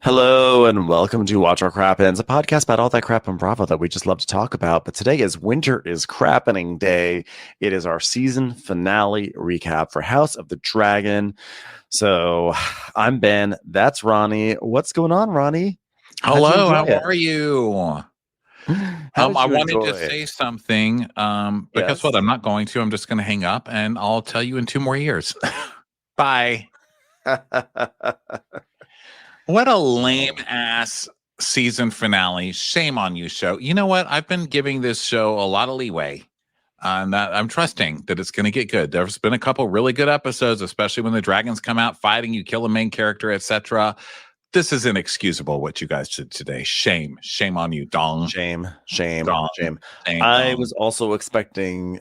Hello and welcome to Watch Our Crappens, a podcast about all that crap on Bravo that we just love to talk about. But today is Winter is Crappening Day. It is our season finale recap for House of the Dragon. So I'm Ben. That's Ronnie. What's going on, Ronnie? How'd you Hello, enjoy how it? are you? How did I you wanted enjoy to it? say something, but guess what? Yes. I'm not going to. I'm just going to hang up, and I'll tell you in 2 more years. Bye. What a lame ass season finale. Shame on you, show. You know what? I've been giving this show a lot of leeway. And I'm trusting that it's going to get good. There's been a couple really good episodes, especially when the dragons come out fighting, you kill a main character, etc. This is inexcusable what you guys did today. Shame on you, dong. Shame. Dong. I Dong. was also expecting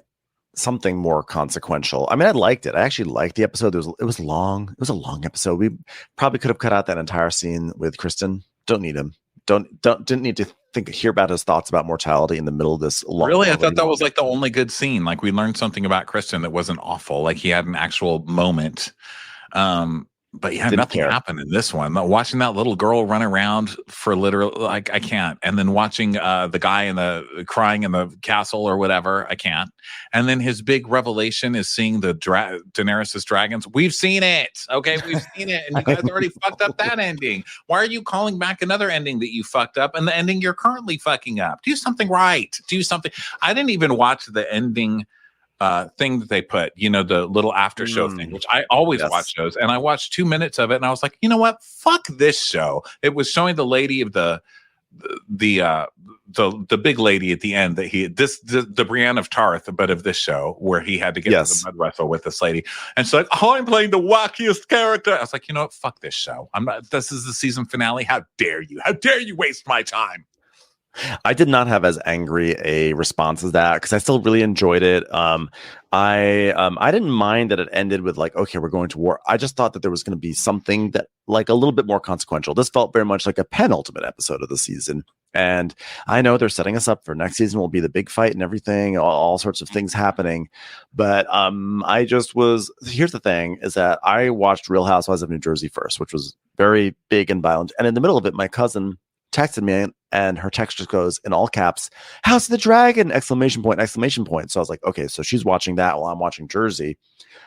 something more consequential. I mean, I liked it. I actually liked the episode. It was long. It was a long episode. We probably could have cut out that entire scene with Kristen. Don't need him. Didn't need to hear about his thoughts about mortality in the middle of this long. Really, I thought that was like the only good scene. Like we learned something about Kristen that wasn't awful. Like he had an actual moment. But yeah, Didn't nothing care. happened in this one. Watching that little girl run around for literal, like I can't. And then watching the guy in the crying in the castle or whatever, I can't. And then his big revelation is seeing the Daenerys' dragons. We've seen it, okay? We've seen it, and you guys already fucked up that ending. Why are you calling back another ending that you fucked up and the ending you're currently fucking up? Do something right. Do something. I didn't even watch the ending thing that they put, you know, the little after show thing, which I always watch those, and I watched 2 minutes of it and I was like, you know what, fuck this show. It was showing the lady of the big lady at the end that the Brienne of Tarth, but of this show where he had to get into the mud wrestle with this lady, and she's like, oh, I'm playing the wackiest character. I was like, you know what, fuck this show. I'm not. This is the season finale. How dare you waste my time. I did not have as angry a response as that because I still really enjoyed it. I didn't mind that it ended with like, okay, we're going to war. I just thought that there was going to be something that like a little bit more consequential. This felt very much like a penultimate episode of the season. And I know they're setting us up for next season will be the big fight and everything, all sorts of things happening. But here's the thing is that I watched Real Housewives of New Jersey first, which was very big and violent. And in the middle of it, my cousin texted me and her text just goes in all caps, House of the Dragon, exclamation point. So I was like, okay, so she's watching that while I'm watching Jersey.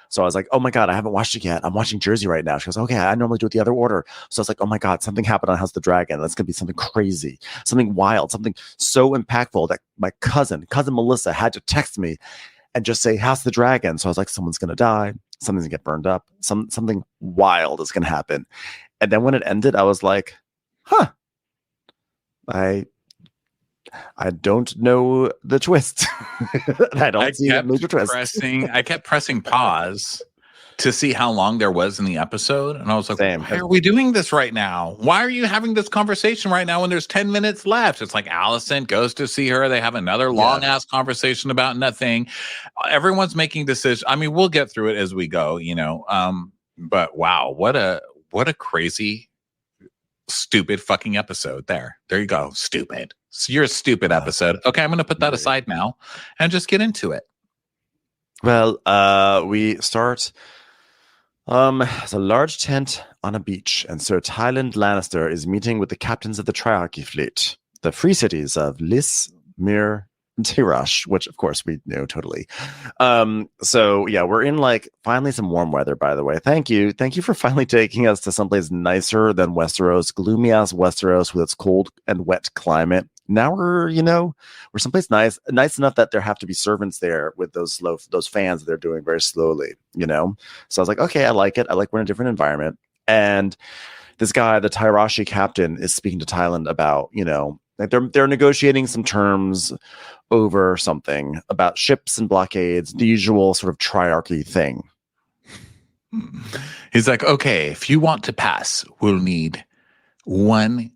So I was like, oh my God, I haven't watched it yet. I'm watching Jersey right now. She goes, okay, I normally do it the other order. So I was like, oh my God, something happened on House of the Dragon. That's going to be something crazy, something wild, something so impactful that my cousin Melissa had to text me and just say House of the Dragon. So I was like, someone's going to die. Something's going to get burned up. Something wild is going to happen. And then when it ended, I was like, huh. I don't know the twist. I don't see a major twist. I kept pressing pause to see how long there was in the episode. And I was like, why are we doing this right now? Why are you having this conversation right now when there's 10 minutes left? It's like Alicent goes to see her. They have another long ass conversation about nothing. Everyone's making decisions. I mean, we'll get through it as we go, you know. But wow, what a crazy stupid fucking episode. There you go. Stupid. You're a stupid episode. Okay, I'm going to put that aside now and just get into it. Well, we start. It's a large tent on a beach, and Sir Tyland Lannister is meeting with the captains of the Triarchy fleet, the free cities of Lys, Myr, and Tyrash, which of course we know totally. So yeah, we're in like finally some warm weather, by the way. Thank you for finally taking us to someplace nicer than Westeros, gloomy ass Westeros with its cold and wet climate. Now we're someplace nice enough that there have to be servants there with those fans that they're doing very slowly, you know? So I was like, okay, I like it. I like we're in a different environment. And this guy, the Tyrashi captain, is speaking to Tyland about, you know, like they're negotiating some terms over something about ships and blockades, the usual sort of triarchy thing. He's like, okay, if you want to pass, we'll need $1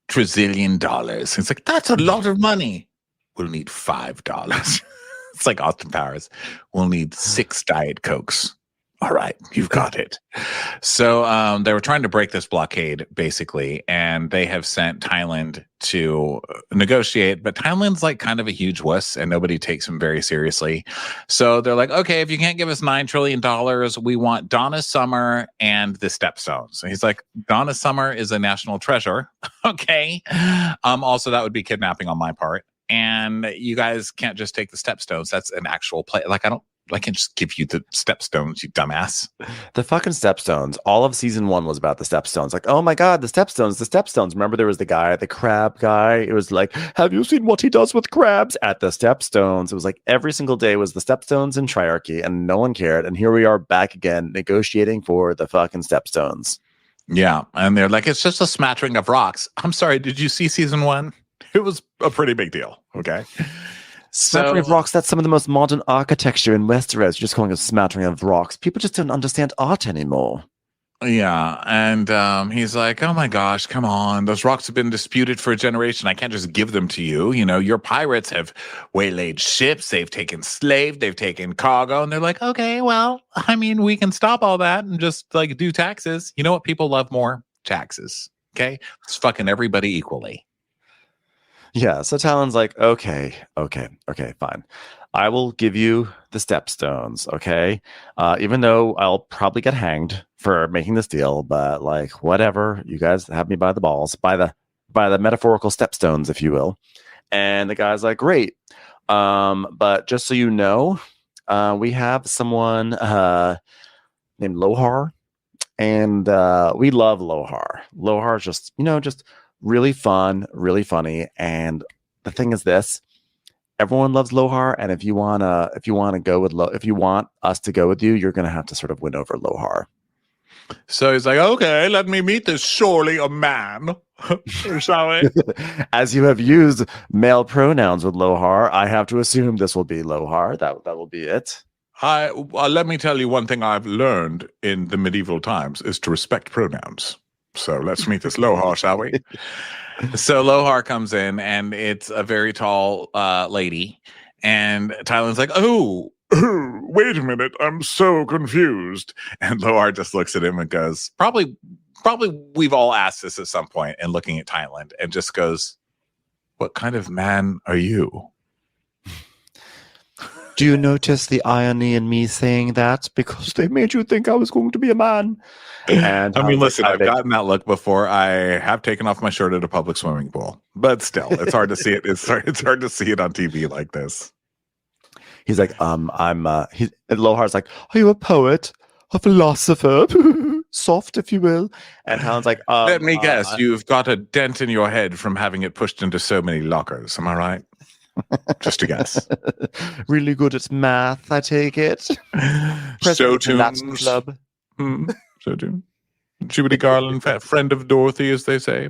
trillion. It's like, that's a lot of money. We'll need $5. It's like Austin Powers. We'll need 6 Diet Cokes. All right, you've got it. So they were trying to break this blockade, basically, and they have sent Tyland to negotiate, but Tyland's like kind of a huge wuss and nobody takes him very seriously. So they're like, okay, if you can't give us $9 trillion, we want Donna Summer and the Stepstones. And he's like, Donna Summer is a national treasure. Okay. Also, that would be kidnapping on my part. And you guys can't just take the Stepstones. That's an actual play. Like, I can just give you the Stepstones, you dumbass. The fucking Stepstones. All of season 1 was about the Stepstones. Like, oh my God, the Stepstones. Remember there was the guy, the crab guy. It was like, have you seen what he does with crabs at the Stepstones? It was like every single day was the Stepstones and Triarchy, and no one cared. And here we are back again negotiating for the fucking Stepstones. Yeah. And they're like, it's just a smattering of rocks. I'm sorry, did you see season 1? It was a pretty big deal. Okay. Smattering of rocks, that's some of the most modern architecture in Westeros. You're just calling it a smattering of rocks. People just don't understand art anymore. Yeah. And he's like, oh my gosh, come on. Those rocks have been disputed for a generation. I can't just give them to you. You know, your pirates have waylaid ships. They've taken slaves. They've taken cargo. And they're like, okay, well, I mean, we can stop all that and just like do taxes. You know what people love more? Taxes. Okay. It's fucking everybody equally. Yeah, so Talon's like, okay, fine. I will give you the Stepstones, okay? Even though I'll probably get hanged for making this deal, but like, whatever. You guys have me by the balls, by the metaphorical Stepstones, if you will. And the guy's like, great. But just so you know, we have someone named Lohar, and we love Lohar. Lohar's just really fun, really funny. And the thing is this, everyone loves Lohar. And if you want us to go with you, you're going to have to sort of win over Lohar. So he's like, okay, let me meet this surely a man. Shall we? As you have used male pronouns with Lohar, I have to assume this will be Lohar. That will be it. Let me tell you one thing I've learned in the medieval times is to respect pronouns. So let's meet this Lohar, shall we? So Lohar comes in, and it's a very tall lady. And Tyland's like, oh, wait a minute. I'm so confused. And Lohar just looks at him and goes, probably we've all asked this at some point, and looking at Tyland, and just goes, what kind of man are you? Do you notice the irony in me saying that? Because they made you think I was going to be a man. And I mean, listen, I've gotten that look before. I have taken off my shirt at a public swimming pool, but still, it's hard to see it. It's hard to see it on TV like this. He's like, Lohar's like, are you a poet, a philosopher, soft, if you will? And Talon's like, let me guess, you've got a dent in your head from having it pushed into so many lockers. Am I right? Just a guess. Really good at math, I take it. So tunes. Club. So tune. Jubilee Garland, friend of Dorothy, as they say.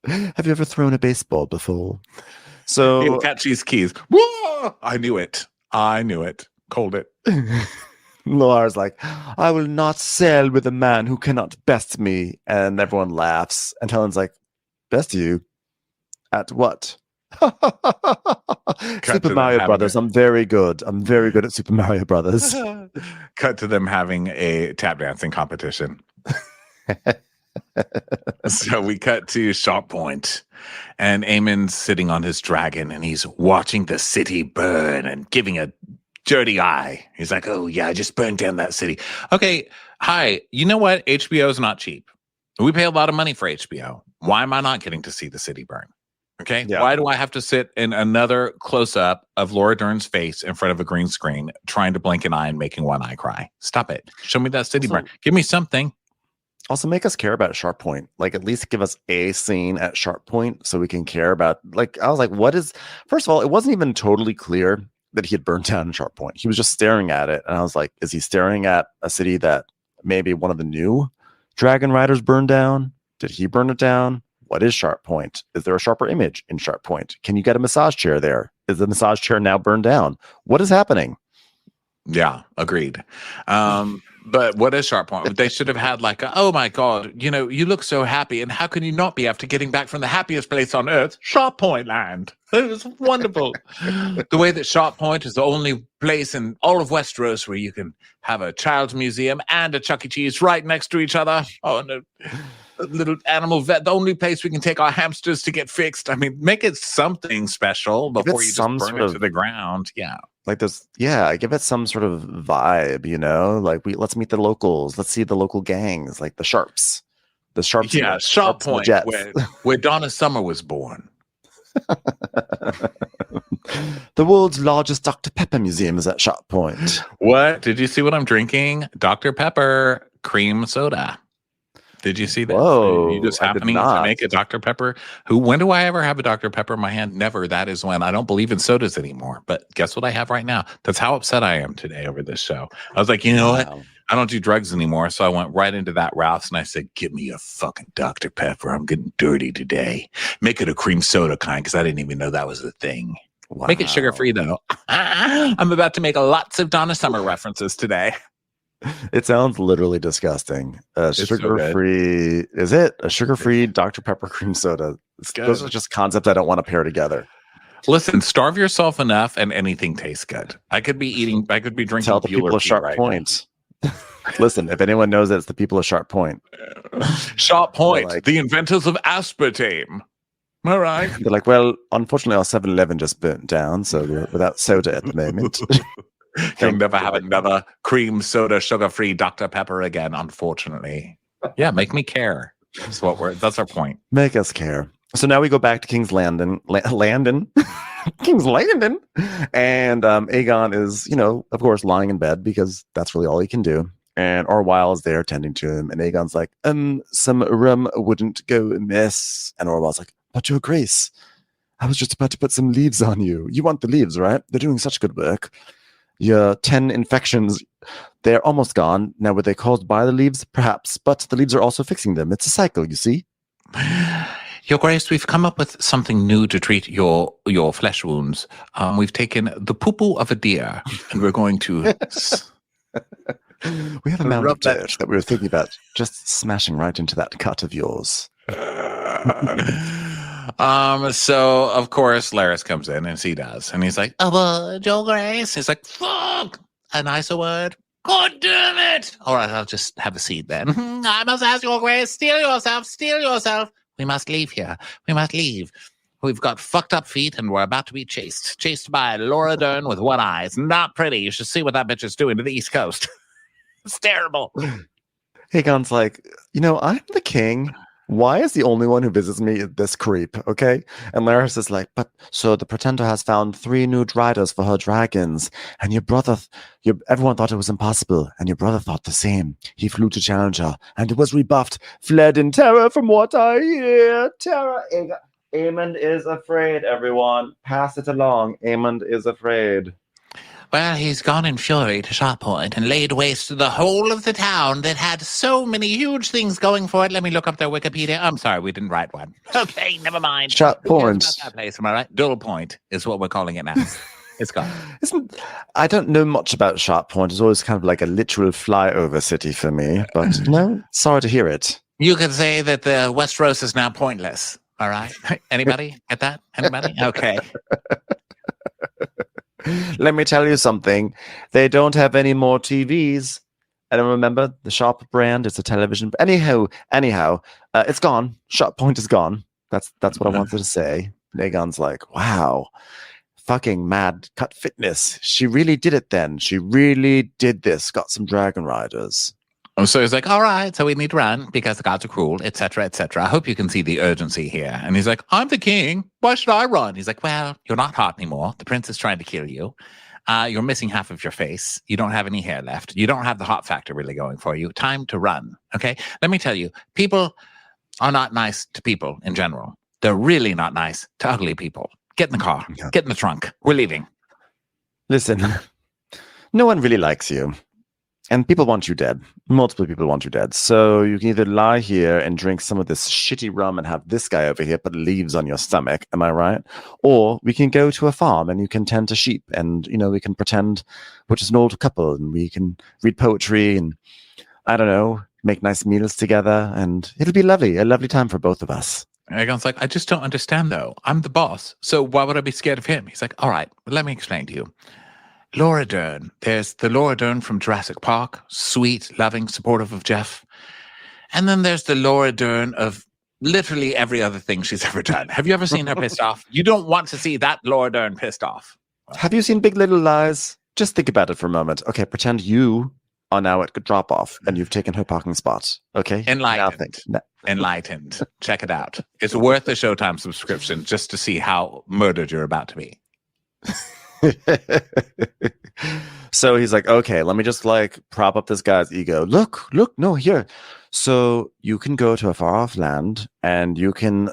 Have you ever thrown a baseball before? So catch these keys. Whoa! I knew it. Called it. Lohar's like, I will not sail with a man who cannot best me. And everyone laughs. And Helen's like, best you? At what? Super Mario Brothers. I'm very good at Super Mario Brothers. Cut to them having a tap dancing competition. So we cut to Sharp Point, and Aemon's sitting on his dragon, and he's watching the city burn and giving a dirty eye. He's like, oh yeah, I just burned down that city. Okay, hi, you know what? HBO is not cheap. We pay a lot of money for HBO. Why am I not getting to see the city burn? Okay, yeah. Why do I have to sit in another close-up of Laura Dern's face in front of a green screen trying to blink an eye and making one eye cry? Stop it. Show me that city burn. Give me something. Also, make us care about Sharp Point. Like, at least give us a scene at Sharp Point so we can care about, like, I was like, what is... First of all, it wasn't even totally clear that he had burned down Sharp Point. He was just staring at it. And I was like, is he staring at a city that maybe one of the new Dragon Riders burned down? Did he burn it down? What is Sharp Point? Is there a sharper image in Sharp Point? Can you get a massage chair there? Is the massage chair now burned down? What is happening? Yeah, agreed. But what is Sharp Point? They should have had like, oh my God, you know, you look so happy. And how can you not be after getting back from the happiest place on earth, Sharp Point Land? It was wonderful. The way that Sharp Point is the only place in all of Westeros where you can have a child's museum and a Chuck E. Cheese right next to each other. Oh, no. little animal vet, the only place we can take our hamsters to get fixed. I mean, make it something special before you just burn it to the ground. Yeah. Like give it some sort of vibe, like let's meet the locals. Let's see the local gangs, like the Sharps. The Sharps. Yeah, Sharp Point, where Donna Summer was born. The world's largest Dr. Pepper museum is at Sharp Point. What? Did you see what I'm drinking? Dr. Pepper cream soda. Did you see that? Whoa, you just happening to make a Dr. Pepper? When do I ever have a Dr. Pepper in my hand? Never. That is when I don't believe in sodas anymore. But guess what I have right now? That's how upset I am today over this show. I was like, you know what? I don't do drugs anymore. So I went right into that route and I said, give me a fucking Dr. Pepper. I'm getting dirty today. Make it a cream soda kind because I didn't even know that was a thing. Wow. Make it sugar-free, though. I'm about to make lots of Donna Summer references today. It sounds literally disgusting. Sugar-free. Is it a sugar-free Dr. Pepper cream soda? Those are just concepts I don't want to pair together. Listen, starve yourself enough and anything tastes good. I could be drinking. Tell the people of Sharp Point. Listen, if anyone knows it, it's the people of Sharp Point. Sharp Point, the inventors of aspartame. All right. They're like, well, unfortunately, our 7-Eleven just burnt down, so we're without soda at the moment. You'll never have another cream soda, sugar-free Dr. Pepper again, unfortunately. Yeah, make me care. That's our point. Make us care. So now we go back to King's Landing. King's Landing. And Aegon is, of course, lying in bed because that's really all he can do. And Orwell is there tending to him. And Aegon's like, some rum wouldn't go amiss. And Orwell's like, but your grace, I was just about to put some leaves on you. You want the leaves, right? They're doing such good work. Your 10 infections, they're almost gone. Now, were they caused by the leaves? Perhaps. But the leaves are also fixing them. It's a cycle, you see. Your Grace, we've come up with something new to treat your flesh wounds. We've taken the poo-poo of a deer, and we're going to... We have a mound of dirt that we were thinking about just smashing right into that cut of yours. So of course Larys comes in as he does, and he's like, "A word, Your Grace." He's like, "Fuck, a nicer word. God damn it! All right, I'll just have a seat then. I must ask Your Grace, steel yourself. We must leave here. We must leave. We've got fucked up feet, and we're about to be chased by Laura Dern with one eye. It's not pretty. You should see what that bitch is doing to the East Coast. It's terrible." Aegon's like, I'm the king. Why is the only one who visits me this creep, okay? And Larys is like, but so the Pretender has found 3 new riders for her dragons, and your brother, everyone thought it was impossible, and your brother thought the same. He flew to challenge her, and it was rebuffed, fled in terror from what I hear. Terror. Aemond is afraid, everyone. Pass it along. Aemond is afraid. Well, he's gone in fury to Sharp Point and laid waste to the whole of the town that had so many huge things going for it. Let me look up their Wikipedia. I'm sorry, we didn't write one. Okay, never mind. Sharp Point. That place, am I right? Dull Point is what we're calling it now. It's gone. I don't know much about Sharp Point. It's always kind of like a literal flyover city for me. But sorry to hear it. You could say that the Westeros is now pointless. All right. Anybody get that? Anybody? Okay. Let me tell you something. They don't have any more TVs. And remember, the Sharp brand is a television. Anyhow, it's gone. Sharp Point is gone. That's what I wanted to say. Aegon's like, wow, fucking mad cut fitness. She really did it then. She really did this. Got some dragon riders. So he's like, all right, so we need to run because the gods are cruel, etc., etc. I hope you can see the urgency here. And he's like, I'm the king. Why should I run? He's like, well, you're not hot anymore. The prince is trying to kill you. You're missing half of your face. You don't have any hair left. You don't have the hot factor really going for you. Time to run. Okay? Let me tell you, people are not nice to people in general. They're really not nice to ugly people. Get in the car. Get in the trunk. We're leaving. Listen, no one really likes you. And people want you dead. Multiple people want you dead. So you can either lie here and drink some of this shitty rum and have this guy over here put leaves on your stomach. Am I right? Or we can go to a farm and you can tend to sheep and, we can pretend we're just an old couple and we can read poetry and, I don't know, make nice meals together. And it'll be lovely. A lovely time for both of us. Aegon's like, I just don't understand, though. I'm the boss. So why would I be scared of him? He's like, all right, let me explain to you. Laura Dern. There's the Laura Dern from Jurassic Park. Sweet, loving, supportive of Jeff. And then there's the Laura Dern of literally every other thing she's ever done. Have you ever seen her pissed off? You don't want to see that Laura Dern pissed off. Have you seen Big Little Lies? Just think about it for a moment. Okay, pretend you are now at drop off and you've taken her parking spot. Okay, Enlightened. Check it out. It's worth the Showtime subscription just to see how murdered you're about to be. So he's like, okay, let me just like prop up this guy's ego. Look, no, here. So you can go to a far off land and you can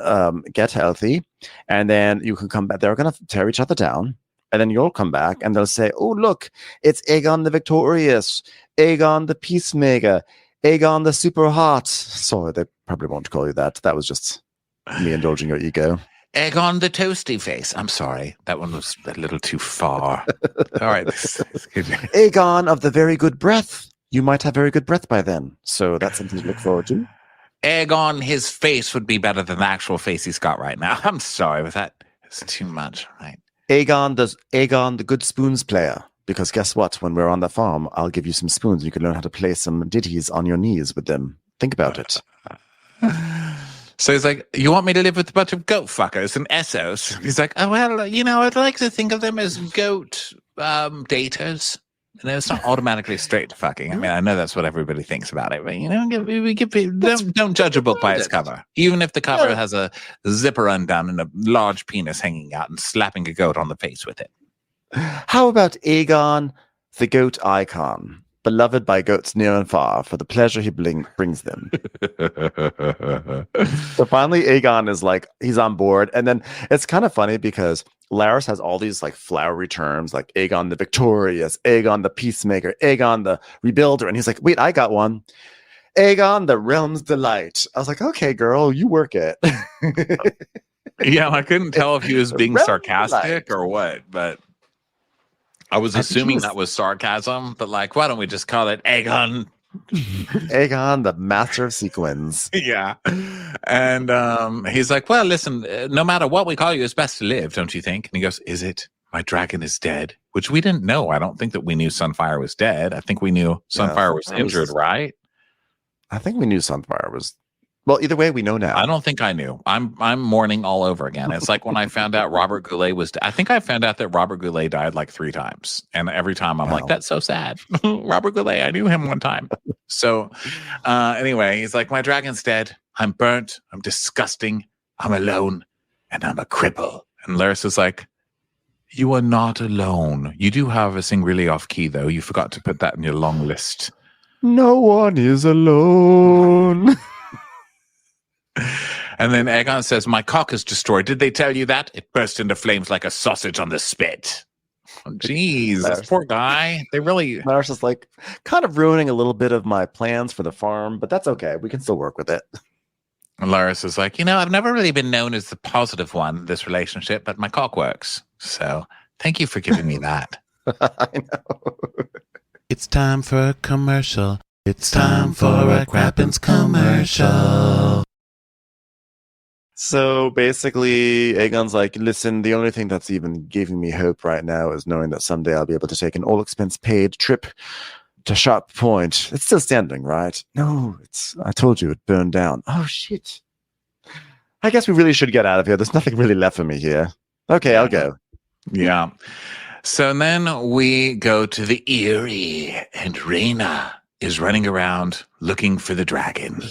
get healthy, and then you can come back. They're going to tear each other down, and then you'll come back and they'll say, oh, look, it's Aegon the Victorious, Aegon the Peacemaker, Aegon the Super Hot. Sorry, they probably won't call you that. That was just me indulging your ego. Aegon the Toasty Face. I'm sorry. That one was a little too far. All right. Aegon of the Very Good Breath. You might have very good breath by then. So that's something to look forward to. Aegon, his face would be better than the actual face he's got right now. I'm sorry, but that is too much, right? Aegon the Good Spoons player. Because guess what? When we're on the farm, I'll give you some spoons. You can learn how to play some ditties on your knees with them. Think about it. So he's like, you want me to live with a bunch of goat fuckers and Essos? He's like, oh, well, I'd like to think of them as goat daters. It's not automatically straight to fucking. I mean, I know that's what everybody thinks about it, but don't judge a book by its cover. Even if the cover has a zipper undone and a large penis hanging out and slapping a goat on the face with it. How about Aegon, the goat icon, beloved by goats near and far for the pleasure he brings them? So finally, Aegon is like, he's on board. And then it's kind of funny because Larys has all these like flowery terms like Aegon the Victorious, Aegon the Peacemaker, Aegon the Rebuilder. And he's like, wait, I got one. Aegon the Realm's Delight. I was like, okay, girl, you work it. Yeah, I couldn't tell if he was being sarcastic or what, but I was assuming that was sarcasm. But like, why don't we just call it Aegon? Aegon, the master of sequins. Yeah. And he's like, well, listen, no matter what we call you, it's best to live, don't you think? And he goes, is it? My dragon is dead, which we didn't know. I don't think that we knew Sunfire was dead. I think we knew Sunfire was injured, right? I think we knew Sunfire was. Well, either way, we know now. I don't think I knew. I'm mourning all over again. It's like when I found out Robert Goulet was. I think I found out that Robert Goulet died like 3 times, and every time I'm like, "That's so sad." Robert Goulet, I knew him one time. So, anyway, he's like, "My dragon's dead. I'm burnt. I'm disgusting. I'm alone, and I'm a cripple." And Larys is like, "You are not alone. You do have a sing really off key, though. You forgot to put that in your long list." No one is alone. And then Aegon says, my cock is destroyed. Did they tell you that? It burst into flames like a sausage on the spit. Oh, jeez, this poor guy. They really... Larys is like, kind of ruining a little bit of my plans for the farm, but that's okay. We can still work with it. And Larys is like, I've never really been known as the positive one in this relationship, but my cock works. So thank you for giving me that. I know. It's time for a commercial. It's time for a Crappens commercial. So basically, Aegon's like, listen, the only thing that's even giving me hope right now is knowing that someday I'll be able to take an all-expense-paid trip to Sharp Point. It's still standing, right? No, I told you, it burned down. Oh, shit. I guess we really should get out of here. There's nothing really left for me here. Okay, I'll go. Yeah. So then we go to the Eyrie, and Rhaena is running around looking for the dragon.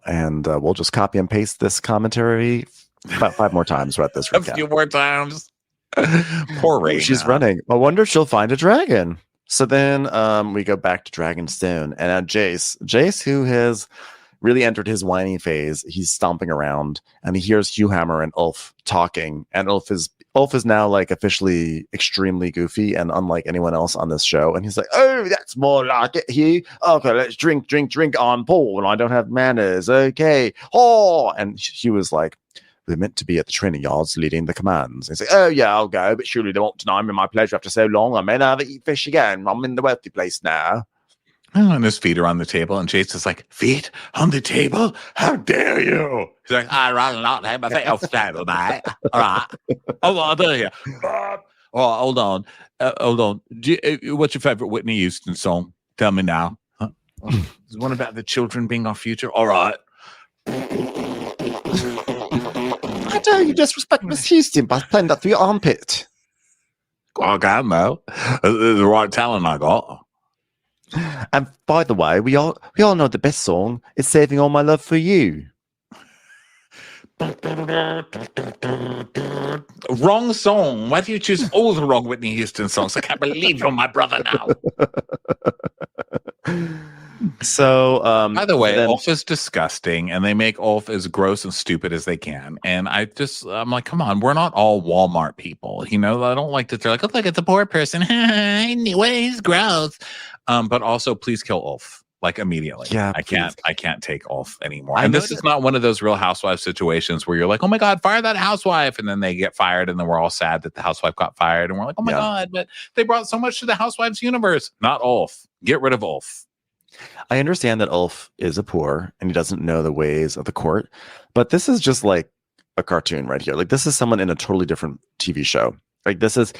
And we'll just copy and paste this commentary about 5 more times throughout this recap. A few more times. Poor Rhaena. She's running. I wonder if she'll find a dragon. So then we go back to Dragonstone, and Jace, who has really entered his whining phase, he's stomping around, and he hears Hugh Hammer and Ulf talking, and Ulf is now like officially extremely goofy and unlike anyone else on this show. And he's like, oh, that's more like it, Hugh. Okay, let's drink on Paul. I don't have manners. Okay. Oh, and Hugh was like, we're meant to be at the training yards leading the commands. And he's like, oh, yeah, I'll go, but surely they won't deny me my pleasure after so long. I may never eat fish again. I'm in the wealthy place now. Oh, and his feet are on the table, and Jace is like, feet on the table? How dare you? He's like, I'd rather not have my feet off the table, mate. All right. Oh, I'll do you. Oh, hold on. What's your favorite Whitney Houston song? Tell me now. Huh? There's one about the children being our future. All right. How dare you disrespect Miss Houston by playing that through your armpit? I can, though. The right talent I got. And by the way, we all know the best song is "Saving All My Love for You." Wrong song. Why do you choose all the wrong Whitney Houston songs? I can't believe you're my brother now. So, by the way, Ulf is disgusting, and they make Ulf as gross and stupid as they can. And I'm like, come on, we're not all Walmart people, you know. I don't like that they're like, oh, look at the poor person. Anyways, gross. But also, please kill Ulf like immediately. Yeah, I can't take Ulf anymore. And this is not one of those Real Housewives situations where you're like, oh my God, fire that housewife, and then they get fired, and then we're all sad that the housewife got fired, and we're like, oh my God, but they brought so much to the Housewives universe. Not Ulf. Get rid of Ulf. I understand that Ulf is a poor and he doesn't know the ways of the court, but this is just like a cartoon right here. Like, this is someone in a totally different TV show. Like, this is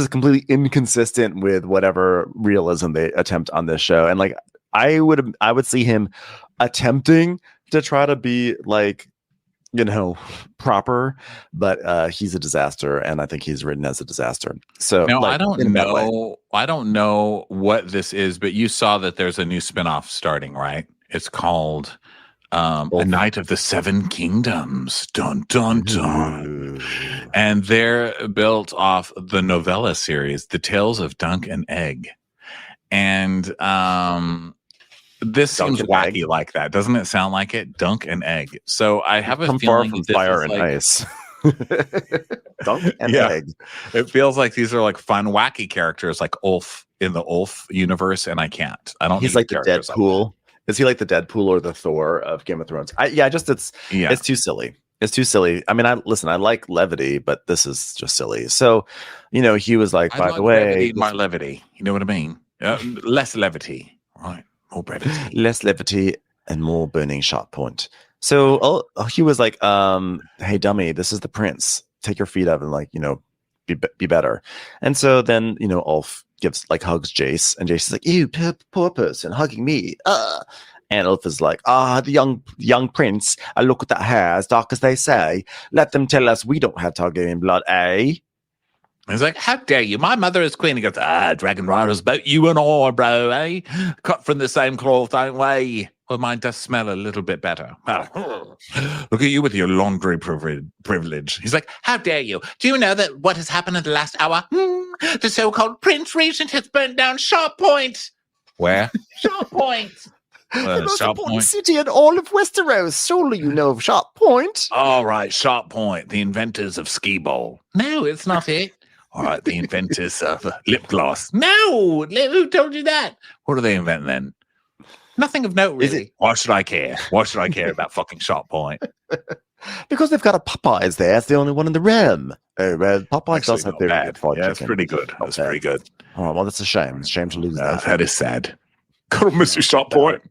completely inconsistent with whatever realism they attempt on this show. And like, I would see him attempting to try to be like, you know, proper, but he's a disaster, and I think he's written as a disaster. So now, like, I don't know what this is, but you saw that there's a new spinoff starting, right? It's called A Night of the Seven Kingdoms. Dun dun dun. And they're built off the novella series, The Tales of Dunk and Egg. And this seems wacky like that. Doesn't it sound like it? Dunk and Egg. So I have a feeling from fire and ice. Dunk and egg. It feels like these are like fun, wacky characters like Ulf in the Ulf universe, and I can't. I don't. He's like the Deadpool. Is he like the Deadpool or the Thor of Game of Thrones? It's too silly. It's too silly. I mean, I like levity, but this is just silly. So, you know, he was like, by the way, my levity. You know what I mean? Less levity, right? More brevity. Less levity and more burning shot point. So he was like, hey, dummy, this is the prince. Take your feet up and, like, you know, be better. And so then, you know, Ulf hugs Jace, and Jace is like, ew, poor person hugging me. And Ulf is like, the young prince, look at that hair, as dark as they say. Let them tell us we don't have Targaryen blood, eh? He's like, how dare you? My mother is queen. He goes, Dragon Rider's about you and I, bro, eh? Cut from the same cloth, don't we? Well, mine does smell a little bit better. Look at you with your laundry privilege. He's like, how dare you? Do you know that what has happened in the last hour? The so-called Prince Regent has burnt down Sharp Point. Where? Sharp Point. The most important city in all of Westeros. Surely you know of Sharp Point. All right, Sharp Point, the inventors of skee ball. No, it's not it. All right, the inventors of lip gloss. No, who told you that? What do they invent then? Nothing of note, really. Why should I care? Why should I care about fucking Sharp Point? Because they've got a Popeyes there. It's the only one in the realm. Popeyes does have very good fried chicken. It's pretty good. That's very good. All right, well, that's a shame. It's a shame to lose that. That is sad. God, I miss you, Sharp Point.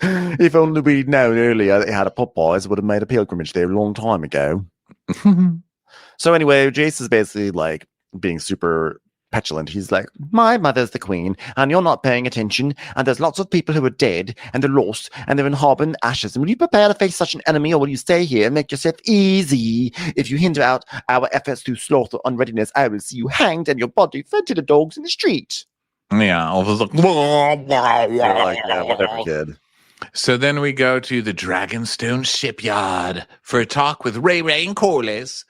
If only we'd known earlier that he had a Popeyes, would have made a pilgrimage there a long time ago. So anyway, Jace is basically like being super petulant. He's like, my mother's the queen, and you're not paying attention, and there's lots of people who are dead, and they're lost, and they're in harbor ashes. And will you prepare to face such an enemy, or will you stay here and make yourself easy? If you hinder out our efforts through sloth or unreadiness, I will see you hanged and your body fed to the dogs in the street. Yeah, all of like, whatever, kid. So then we go to the Dragonstone shipyard for a talk with Ray and Corliss.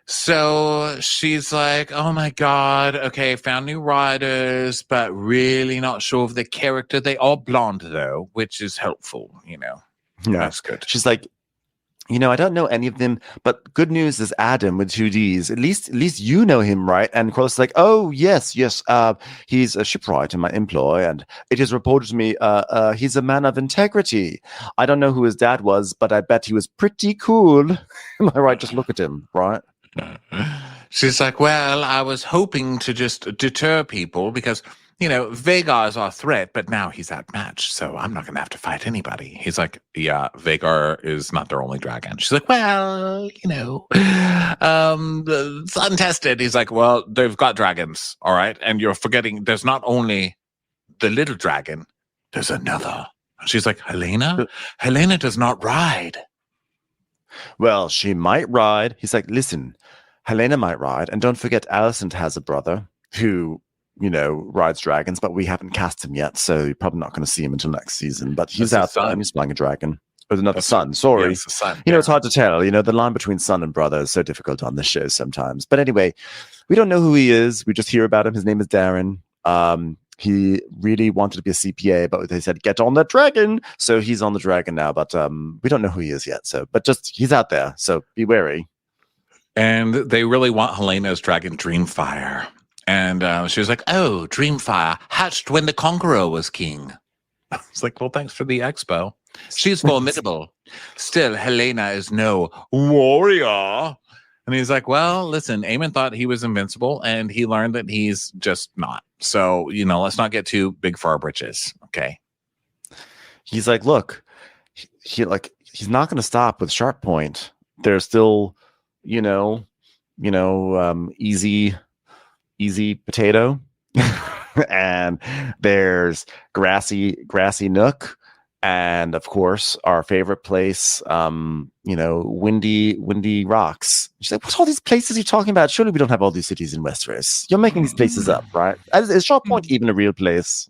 So she's like, oh my God, okay, found new riders, but really not sure of the character. They are blonde, though, which is helpful, you know. Yeah, that's good. She's like, you know, I don't know any of them, but good news is Adam with 2 Ds. At least you know him, right? And Cross is like, oh, yes. He's a shipwright in my employ, and it is reported to me he's a man of integrity. I don't know who his dad was, but I bet he was pretty cool. Am I right? Just look at him, right? She's like, well, I was hoping to just deter people because, you know, Vhagar is our threat, but now he's outmatched, so I'm not going to have to fight anybody. He's like, yeah, Vhagar is not their only dragon. She's like, well, you know, it's untested. He's like, well, they've got dragons, all right? And you're forgetting there's not only the little dragon. There's another. She's like, Helena? Helena does not ride. Well, she might ride. He's like, listen, Helena might ride. And don't forget, Alicent has a brother who, rides dragons, but we haven't cast him yet. So you're probably not going to see him until next season. But he's out there and he's flying a dragon. Or another son. Sorry. Yeah, it's a son. It's hard to tell. The line between son and brother is so difficult on this show sometimes. But anyway, we don't know who he is. We just hear about him. His name is Darren. He really wanted to be a CPA, but they said, get on the dragon. So he's on the dragon now, but we don't know who he is yet. But he's out there. So be wary. And they really want Helena's dragon, Dreamfire. And she was like, oh, Dreamfire, hatched when the Conqueror was king. It's like, well, thanks for the expo. She's formidable. Still, Helena is no warrior. And he's like, well, listen, Aemon thought he was invincible, and he learned that he's just not. So, let's not get too big for our britches. Okay. He's like, look, he's not going to stop with Sharp Point. There's still, easy potato. And there's grassy nook. And of course, our favorite place, windy rocks. She's like, what's all these places you're talking about? Surely we don't have all these cities in Westeros. You're making these places up, right? Is Sharp Point even a real place?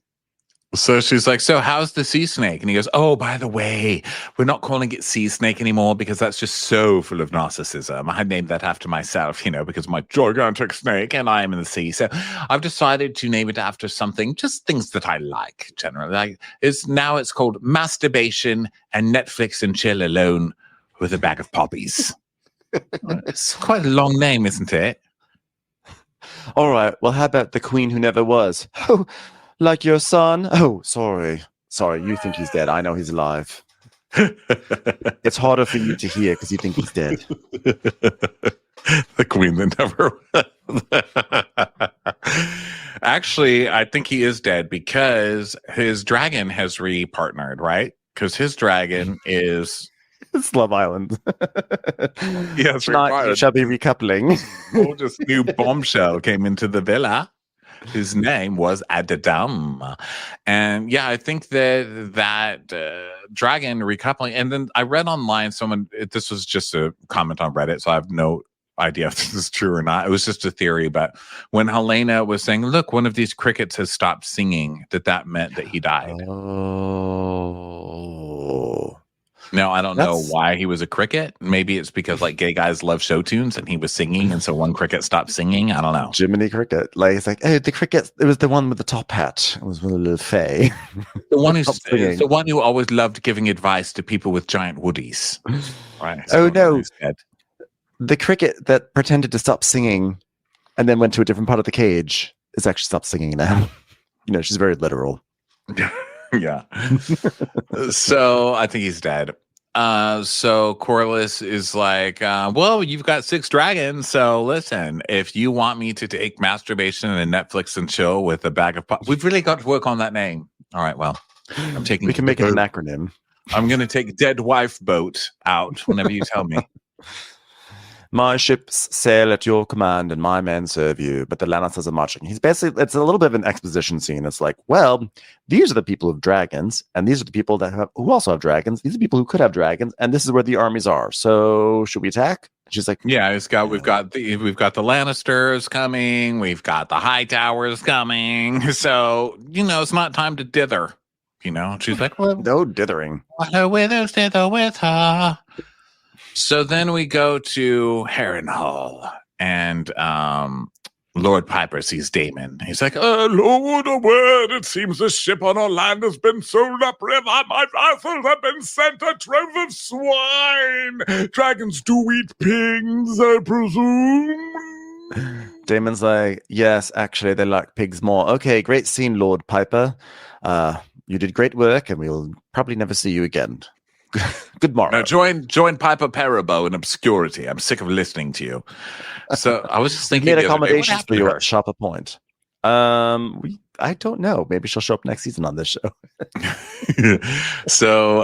So she's like, so how's the sea snake? And he goes, oh, by the way, we're not calling it sea snake anymore because that's just so full of narcissism. I named that after myself, because my gigantic snake and I am in the sea. So I've decided to name it after something, just things that I like generally. It's called Masturbation and Netflix and Chill Alone with a Bag of Poppies. It's quite a long name, isn't it? All right. Well, how about the Queen Who Never Was? Oh, like your son? Oh, sorry. You think he's dead. I know he's alive. It's harder for you to hear because you think he's dead. The Queen that never. Actually, I think he is dead because his dragon has re-partnered, right? Because his dragon is. It's Love Island. Yes, you shall be recoupling. Oh, just new bombshell came into the villa. His name was Adadam. And yeah, I think that dragon recoupling. And then I read online this was just a comment on Reddit, so I have no idea if this is true or not. It was just a theory, but when Helena was saying, look, one of these crickets has stopped singing, that meant that he died. Oh. Now, I don't know why he was a cricket. Maybe it's because gay guys love show tunes and he was singing, and so one cricket stopped singing. I don't know. Jiminy Cricket. It's like, oh, the cricket, it was the one with the top hat. It was with a little fae. The one who always loved giving advice to people with giant woodies. Right. So no. The cricket that pretended to stop singing and then went to a different part of the cage is actually stopped singing now. She's very literal. Yeah. So I think he's dead. So Corlys is like, well, you've got 6 dragons. So listen, if you want me to take masturbation and Netflix and chill with a bag of pop, we've really got to work on that name. All right. Well, we can make it an acronym. I'm going to take Dead Wife Boat out whenever you tell me. My ships sail at your command and my men serve you, but the Lannisters are marching. It's a little bit of an exposition scene. It's like, well, these are the people who have dragons, and these are the people who also have dragons. These are people who could have dragons, and this is where the armies are. So should we attack? She's like, yeah, we've got the Lannisters coming, we've got the High Towers coming. So, it's not time to dither. She's like, well, no dithering. What her withers dither with her. So then we go to Harrenhal, and Lord Piper sees Daemon. He's like, Lord, a word. It seems the ship on our land has been sold upriver. My vassals have been sent a trove of swine. Dragons do eat pigs, I presume. Daemon's like, yes, actually, they like pigs more. Okay, great scene, Lord Piper. You did great work, and we'll probably never see you again. Good morrow. Now join Piper Parabo in obscurity. I'm sick of listening to you. So I was just thinking, made accommodations for you at Sharper Point. I don't know. Maybe she'll show up next season on this show. So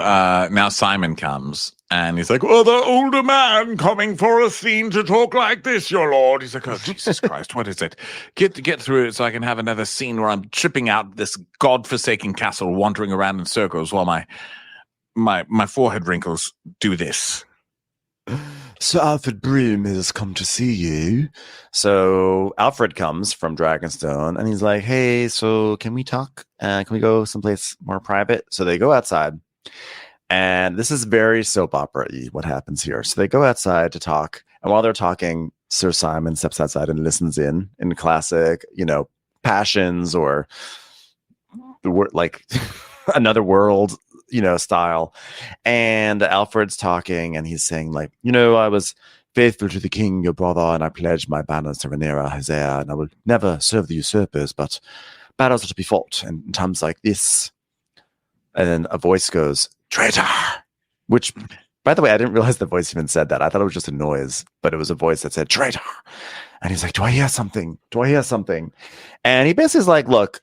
now Simon comes and he's like, "Oh, the older man coming for a scene to talk like this, your lord." He's like, "Oh, Jesus Christ, what is it? Get through it so I can have another scene where I'm tripping out this godforsaken castle, wandering around in circles while my forehead wrinkles do this." Sir Alfred Broom has come to see you. So Alfred comes from Dragonstone and he's like, "Hey, so can we talk? Can we go someplace more private?" So they go outside, and this is very soap opera-y what happens here. So they go outside to talk, and while they're talking, Sir Simon steps outside and listens in classic, passions or the word like another world style. And Alfred's talking and he's saying like, "I was faithful to the king, your brother, and I pledged my banners to Rhaenyra, his heir, and I will never serve the usurpers, but battles are to be fought and in times like this." And then a voice goes, "Traitor," which, by the way, I didn't realize the voice even said that. I thought it was just a noise, but it was a voice that said, "Traitor." And he's like, "Do I hear something? Do I hear something?" And he basically is like, "Look,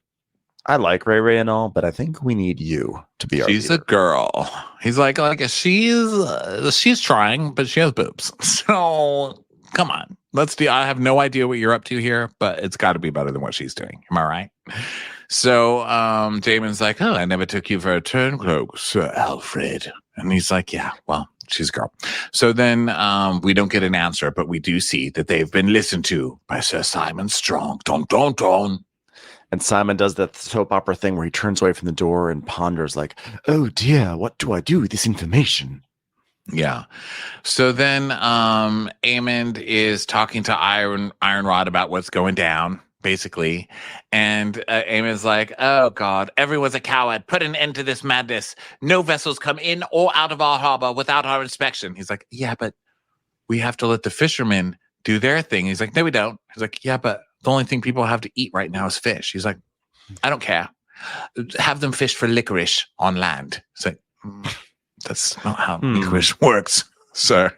I like Ray Ray and all, but I think we need you to be our She's leader." a girl. He's like she's trying, but she has boobs. So come on, let's do. I have no idea what you're up to here, but it's got to be better than what she's doing. Am I right? So Damon's like, "Oh, I never took you for a turncloak, Sir Alfred." And he's like, "Yeah, well, she's a girl." So then we don't get an answer, but we do see that they've been listened to by Sir Simon Strong. Dun, dun, dun. And Simon does that soap opera thing where he turns away from the door and ponders like, "Oh dear, what do I do with this information?" Yeah. So then Aemond is talking to Ironrod about what's going down, basically. And Aemond's like, "Oh God, everyone's a coward. Put an end to this madness. No vessels come in or out of our harbor without our inspection." He's like, "Yeah, but we have to let the fishermen do their thing." He's like, "No, we don't." He's like, "Yeah, but the only thing people have to eat right now is fish." He's like, "I don't care. Have them fish for licorice on land." It's like, that's not how licorice works, sir.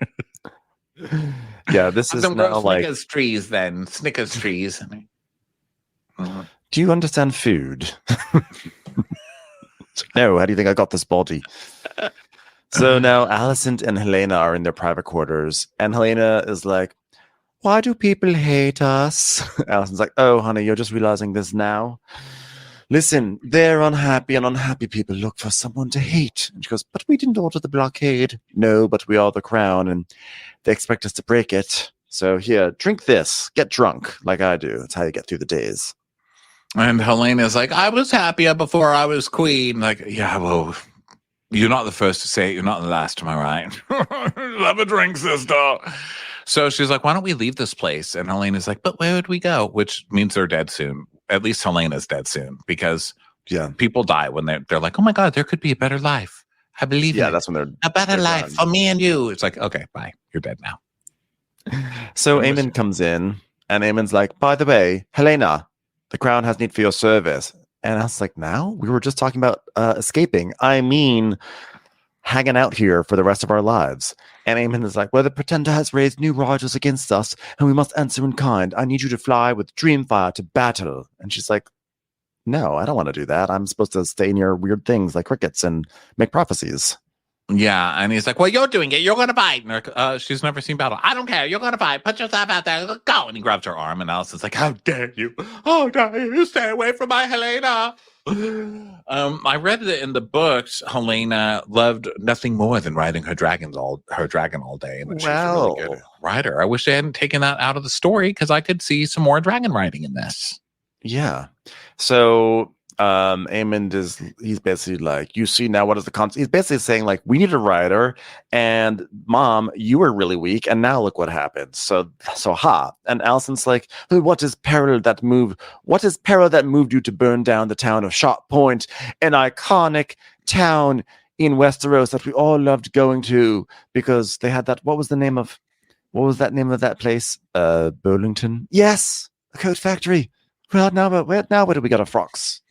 Yeah, this Have is them grow now like, Snickers trees then. Snickers trees. do you understand food? No, how do you think I got this body? So now Alicent and Helena are in their private quarters, and Helena is like, "Why do people hate us?" Alicent's like, "Oh, honey, you're just realizing this now. Listen, they're unhappy, and unhappy people look for someone to hate." And she goes, "But we didn't order the blockade." "No, but we are the crown, and they expect us to break it. So here, drink this. Get drunk, like I do. That's how you get through the days." And Helena's like, "I was happier before I was queen." Like, yeah, well, you're not the first to say it. You're not the last, am I right? Have a drink, sister. So she's like, "Why don't we leave this place?" And Helena's like, "But where would we go?" Which means they're dead soon. At least Helena's dead soon, because people die when they're like, "Oh my God, there could be a better life. I believe in it. That's when they're A better they're life done. for me and you." It's like, okay, bye. You're dead now. So Aemond comes in, and Aemond's like, "By the way, Helena, the crown has need for your service." And I was like, "Now? We were just talking about escaping. I mean, hanging out here for the rest of our lives." And Aemond is like, "Well, the pretender has raised new charges against us, and we must answer in kind. I need you to fly with Dreamfire to battle." And she's like, "No, I don't want to do that. I'm supposed to stay near weird things like crickets and make prophecies." Yeah, and he's like, "Well, you're doing it. You're going to fight." And she's never seen battle. "I don't care. You're going to fight. Put yourself out there. Go." And he grabs her arm, and Alison's like, "How dare you? How dare you stay away from my Helena?" I read that in the books, Helena loved nothing more than riding her dragon all day, and that she's a really good rider. I wish they hadn't taken that out of the story, because I could see some more dragon riding in this. Yeah. So Aemond he's basically like, "You see now what is the concept?" He's basically saying like, "We need a rider, and Mom, you were really weak, and now look what happened." So ha. And Alicent's like, what is peril that moved you to burn down the town of Sharp Point, an iconic town in Westeros that we all loved going to because they had that, what was that name of that place? Burlington? Yes, a coat factory. Well, now where do we get our frocks?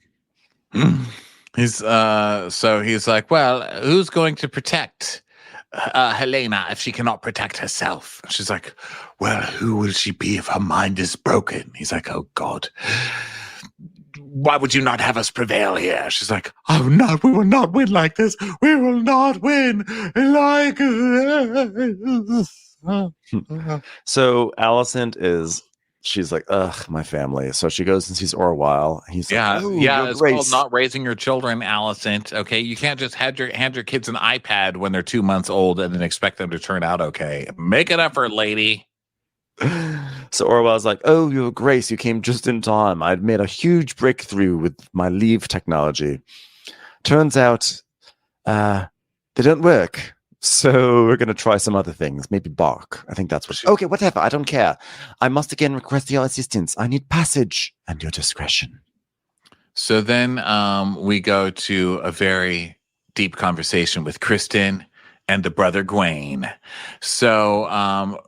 He's like, "Well, who's going to protect Helena if she cannot protect herself?" She's like, "Well, who will she be if her mind is broken?" He's like, "Oh God, why would you not have us prevail here? She's like, oh no, we will not win like this. We will not win like this. So Alicent she's like, ugh, my family. So she goes and sees Orwell. He's like, oh, your it's grace. called not raising your children, Alicent. Okay, you can't just hand your kids an iPad when they're 2 months old and then expect them to turn out okay. Make an effort, lady. So Orwell's like, oh, your grace, you came just in time. I'd made a huge breakthrough with my leave technology. Turns out they don't work. So we're going to try some other things. Maybe bark. I think that's what... Okay, whatever. I don't care. I must again request your assistance. I need passage and your discretion. So then we go to a very deep conversation with Kristen and the brother Gwaine. So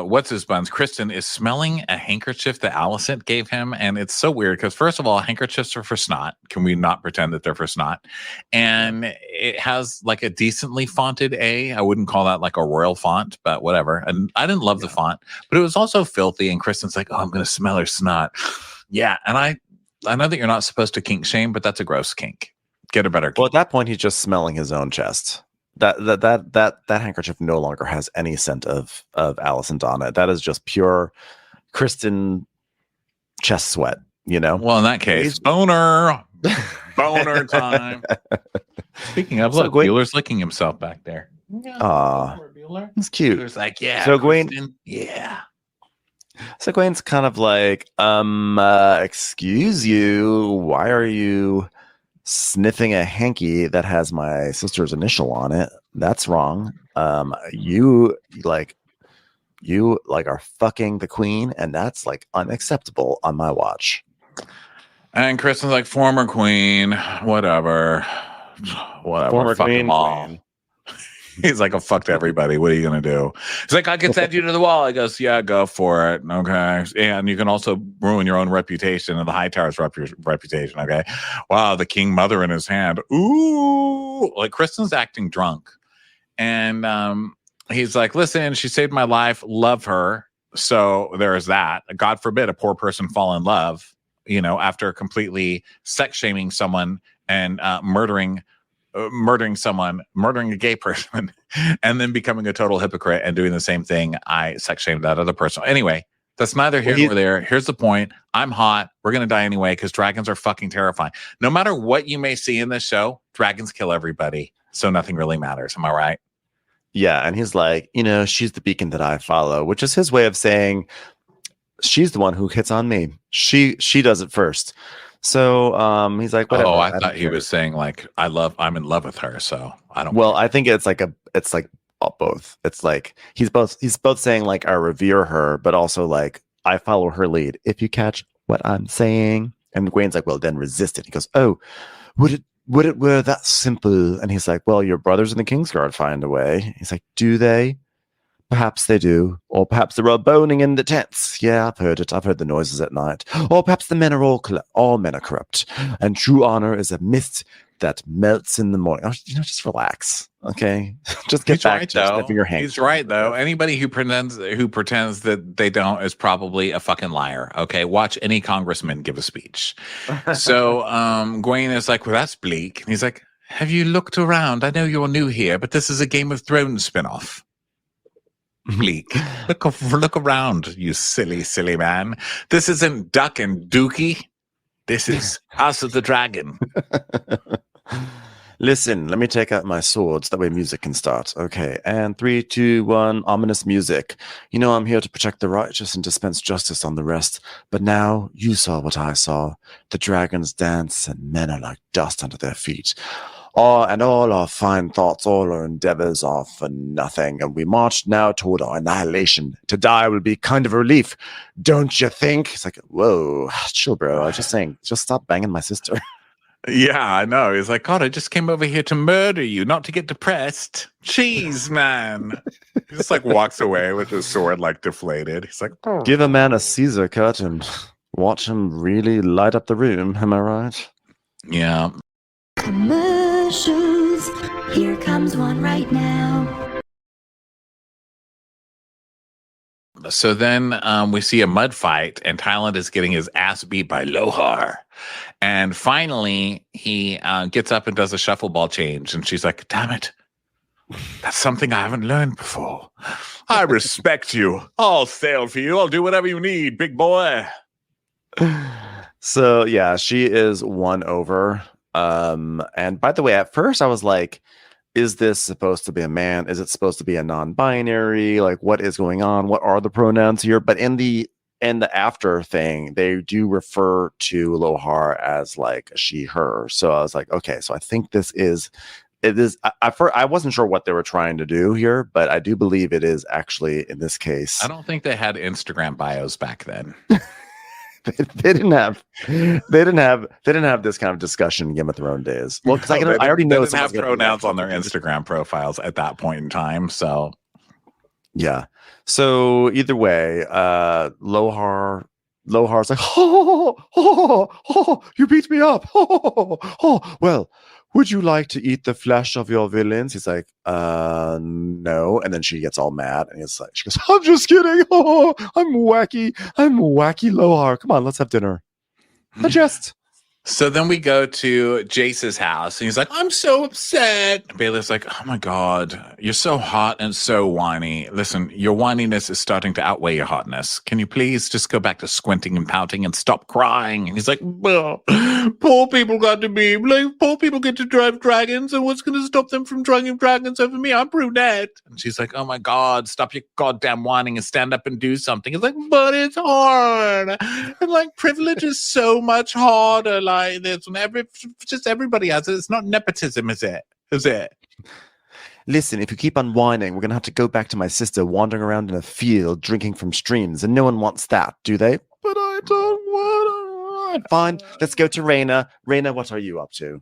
what's his buns? Kristen is smelling a handkerchief that Alicent gave him, and it's so weird because first of all, handkerchiefs are for snot. Can we not pretend that they're for snot? And it has like a decently fonted A. I wouldn't call that like a royal font, but whatever. And I didn't love the font, but it was also filthy. And Kristen's like, "Oh, I'm gonna smell her snot." Yeah, and I know that you're not supposed to kink shame, but that's a gross kink. Get a better kink. Well, at that point, he's just smelling his own chest. That handkerchief no longer has any scent of Alicent on it. That is just pure Kristen chest sweat, you know? Well, in that case, boner time. Speaking of, look, Bueller's licking himself back there. Bueller. It's cute. Bueller's like, yeah. So Gwaine, yeah. So Gwaine's kind of like, excuse you, why are you sniffing a hanky that has my sister's initial on it? That's wrong. You are fucking the queen, and that's like unacceptable on my watch. And Kristen's like, former queen, whatever. Former fuck queen. them all. He's like, oh, fuck everybody. What are you going to do? He's like, I can send you to the wall. He goes, yeah, go for it. Okay. And you can also ruin your own reputation and the High Tower's reputation. Okay. Wow. The king mother in his hand. Ooh. Like Kristen's acting drunk. And he's like, listen, she saved my life. Love her. So there is that. God forbid a poor person fall in love, after completely sex shaming someone and murdering someone, murdering a gay person, and then becoming a total hypocrite and doing the same thing. I sex shamed that other person. Anyway, that's neither here nor there. Here's the point. I'm hot. We're going to die anyway because dragons are fucking terrifying. No matter what you may see in this show, dragons kill everybody. So nothing really matters. Am I right? Yeah. And he's like, she's the beacon that I follow, which is his way of saying she's the one who hits on me. She does it first. So he's like, whatever. Oh, I thought he was saying like, I'm in love with her. So I don't. Well, I think it's like both. It's like he's both saying like I revere her, but also like I follow her lead. If you catch what I'm saying. And Gwaine's like, well, then resist it. He goes, oh, would it were that simple? And he's like, well, your brothers in the Kingsguard find a way. He's like, do they? Perhaps they do. Or perhaps they're all boning in the tents. Yeah, I've heard it. I've heard the noises at night. Or perhaps the men are all men are corrupt. And true honor is a mist that melts in the morning. Oh, just relax. Okay? Just get back to sniffing your hand. He's right, though. Anybody who pretends that they don't is probably a fucking liar. Okay? Watch any congressman give a speech. So Gwaine is like, well, that's bleak. And he's like, have you looked around? I know you're new here, but this is a Game of Thrones spinoff. Bleak. Look around, you silly man. This isn't Duck and Dookie. This is House of the Dragon. Listen, let me take out my swords. That way music can start. Okay, and 3, 2, 1, ominous music. I'm here to protect the righteous and dispense justice on the rest. But now you saw what I saw. The dragons dance and men are like dust under their feet. And all our fine thoughts, all our endeavors are for nothing. And we march now toward our annihilation. To die will be kind of a relief, don't you think? It's like, whoa, chill, bro. I was just saying, just stop banging my sister. Yeah, I know. He's like, God, I just came over here to murder you, not to get depressed. Jeez, man. He just like walks away with his sword like deflated. He's like, oh. Give a man a Caesar cut and watch him really light up the room. Am I right? Yeah. Commercials. Here comes one right now. So then we see a mud fight, and Tyland is getting his ass beat by Lohar. And finally, he gets up and does a shuffle ball change. And she's like, damn it. That's something I haven't learned before. I respect you. I'll sail for you. I'll do whatever you need, big boy. So yeah, she is won over. And by the way, at first I was like, is this supposed to be a man? Is it supposed to be a non-binary? Like, what is going on? What are the pronouns here? But in the after thing, they do refer to Lohar as like she, her. So I was like, okay, so I think it is. I wasn't sure what they were trying to do here, but I do believe it is actually in this case. I don't think they had Instagram bios back then. they didn't have this kind of discussion in Game of Thrones days. Well, because I already know they didn't have pronouns on their Instagram profiles at that point in time. So yeah. So either way, Lohar's like, oh, you beat me up. Well, would you like to eat the flesh of your villains? He's like, no. And then she gets all mad, and she goes, I'm just kidding. Oh, I'm wacky Lohar. Come on, let's have dinner. A jest. So then we go to Jace's house, and he's like, I'm so upset. Baeliff's like, oh my God, you're so hot and so whiny. Listen, your whininess is starting to outweigh your hotness. Can you please just go back to squinting and pouting and stop crying? And he's like, well, poor people got to be, like, poor people get to drive dragons, and what's going to stop them from driving dragons over me? I'm brunette. And she's like, oh my God, stop your goddamn whining and stand up and do something. He's like, but it's hard. And like, privilege is so much harder. Like this, when everybody has it. It's not nepotism, is it? Listen, if you keep on whining, we're gonna have to go back to my sister wandering around in a field drinking from streams, and no one wants that, do they? But I don't want to. Fine, let's go to Rhaena. Rhaena, what are you up to?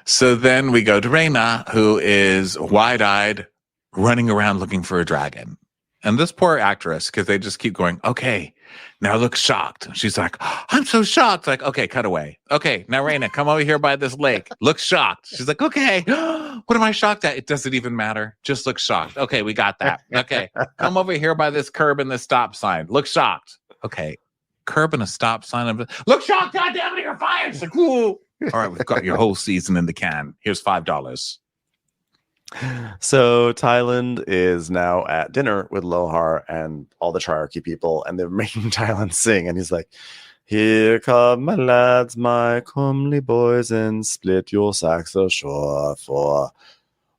So then we go to Rhaena, who is wide-eyed, running around looking for a dragon. And this poor actress, because they just keep going, okay, now look shocked. She's like, I'm so shocked. Like, okay, cut away. Okay, now Rhaena, come over here by this lake. Look shocked. She's like, okay, what am I shocked at? It doesn't even matter. Just look shocked. Okay, we got that. Okay, come over here by this curb and this stop sign. Look shocked. Okay, curb and a stop sign. Look shocked. God damn it, you're fired. She's like, ooh. All right, we've got your whole season in the can. Here's $5. So Tyland is now at dinner with Lohar and all the Triarchy people, and they're making Tyland sing, and he's like, here come my lads, my comely boys, and split your sacks ashore for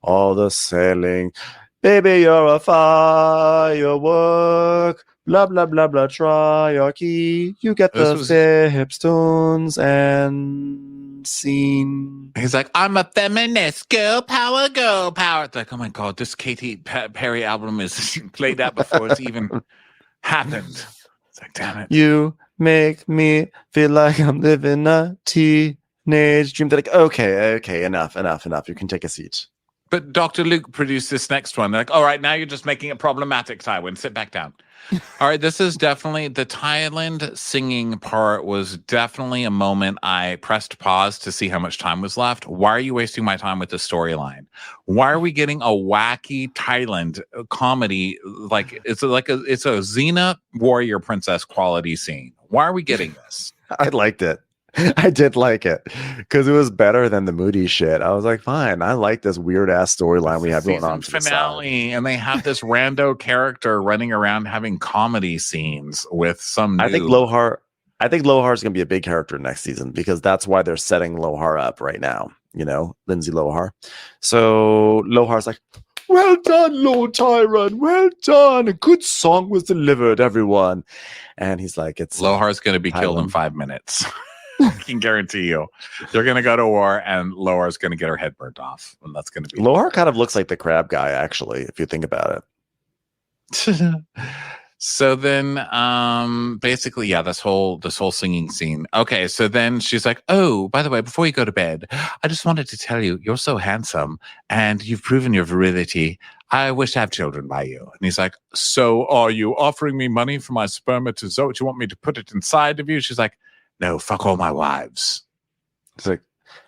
all the sailing. Baby, you're a firework. Blah, blah, blah, blah, Triarchy. You get the stepstones and scene. He's like, I'm a feminist. Girl power, girl power. It's like, oh my God, this Katy Perry album is played out before it's even happened. It's like, damn it. You make me feel like I'm living a teenage dream. They're like, okay, enough. You can take a seat. But Dr. Luke produced this next one. They're like, all right, now you're just making it problematic, Tywin. Sit back down. All right, this is definitely, the Tyland singing part was definitely a moment I pressed pause to see how much time was left. Why are you wasting my time with this storyline? Why are we getting a wacky Tyland comedy? Like it's a Xena warrior princess quality scene. Why are we getting this? I liked it. I did like it because it was better than the moody shit. I was like, fine, I like this weird ass storyline we have going on. Finale, and they have this rando character running around having comedy scenes with some. I think Lohar is going to be a big character next season because that's why they're setting Lohar up right now. You know, Lindsay Lohar. So Lohar's like, well done, Lord Tyron. Well done. A good song was delivered, everyone. And he's like, it's Lohar's going to be killed in 5 minutes. I can guarantee you. They're going to go to war, and Lohar's going to get her head burnt off, and that's going to be. Lohar kind of looks like the crab guy, actually, if you think about it. So then, basically, yeah, this whole singing scene. Okay, so then she's like, "Oh, by the way, before you go to bed, I just wanted to tell you, you're so handsome, and you've proven your virility. I wish to have children by you." And he's like, "So are you offering me money for my spermatozoa? Do you want me to put it inside of you?" She's like, "No, fuck all my wives." It's like,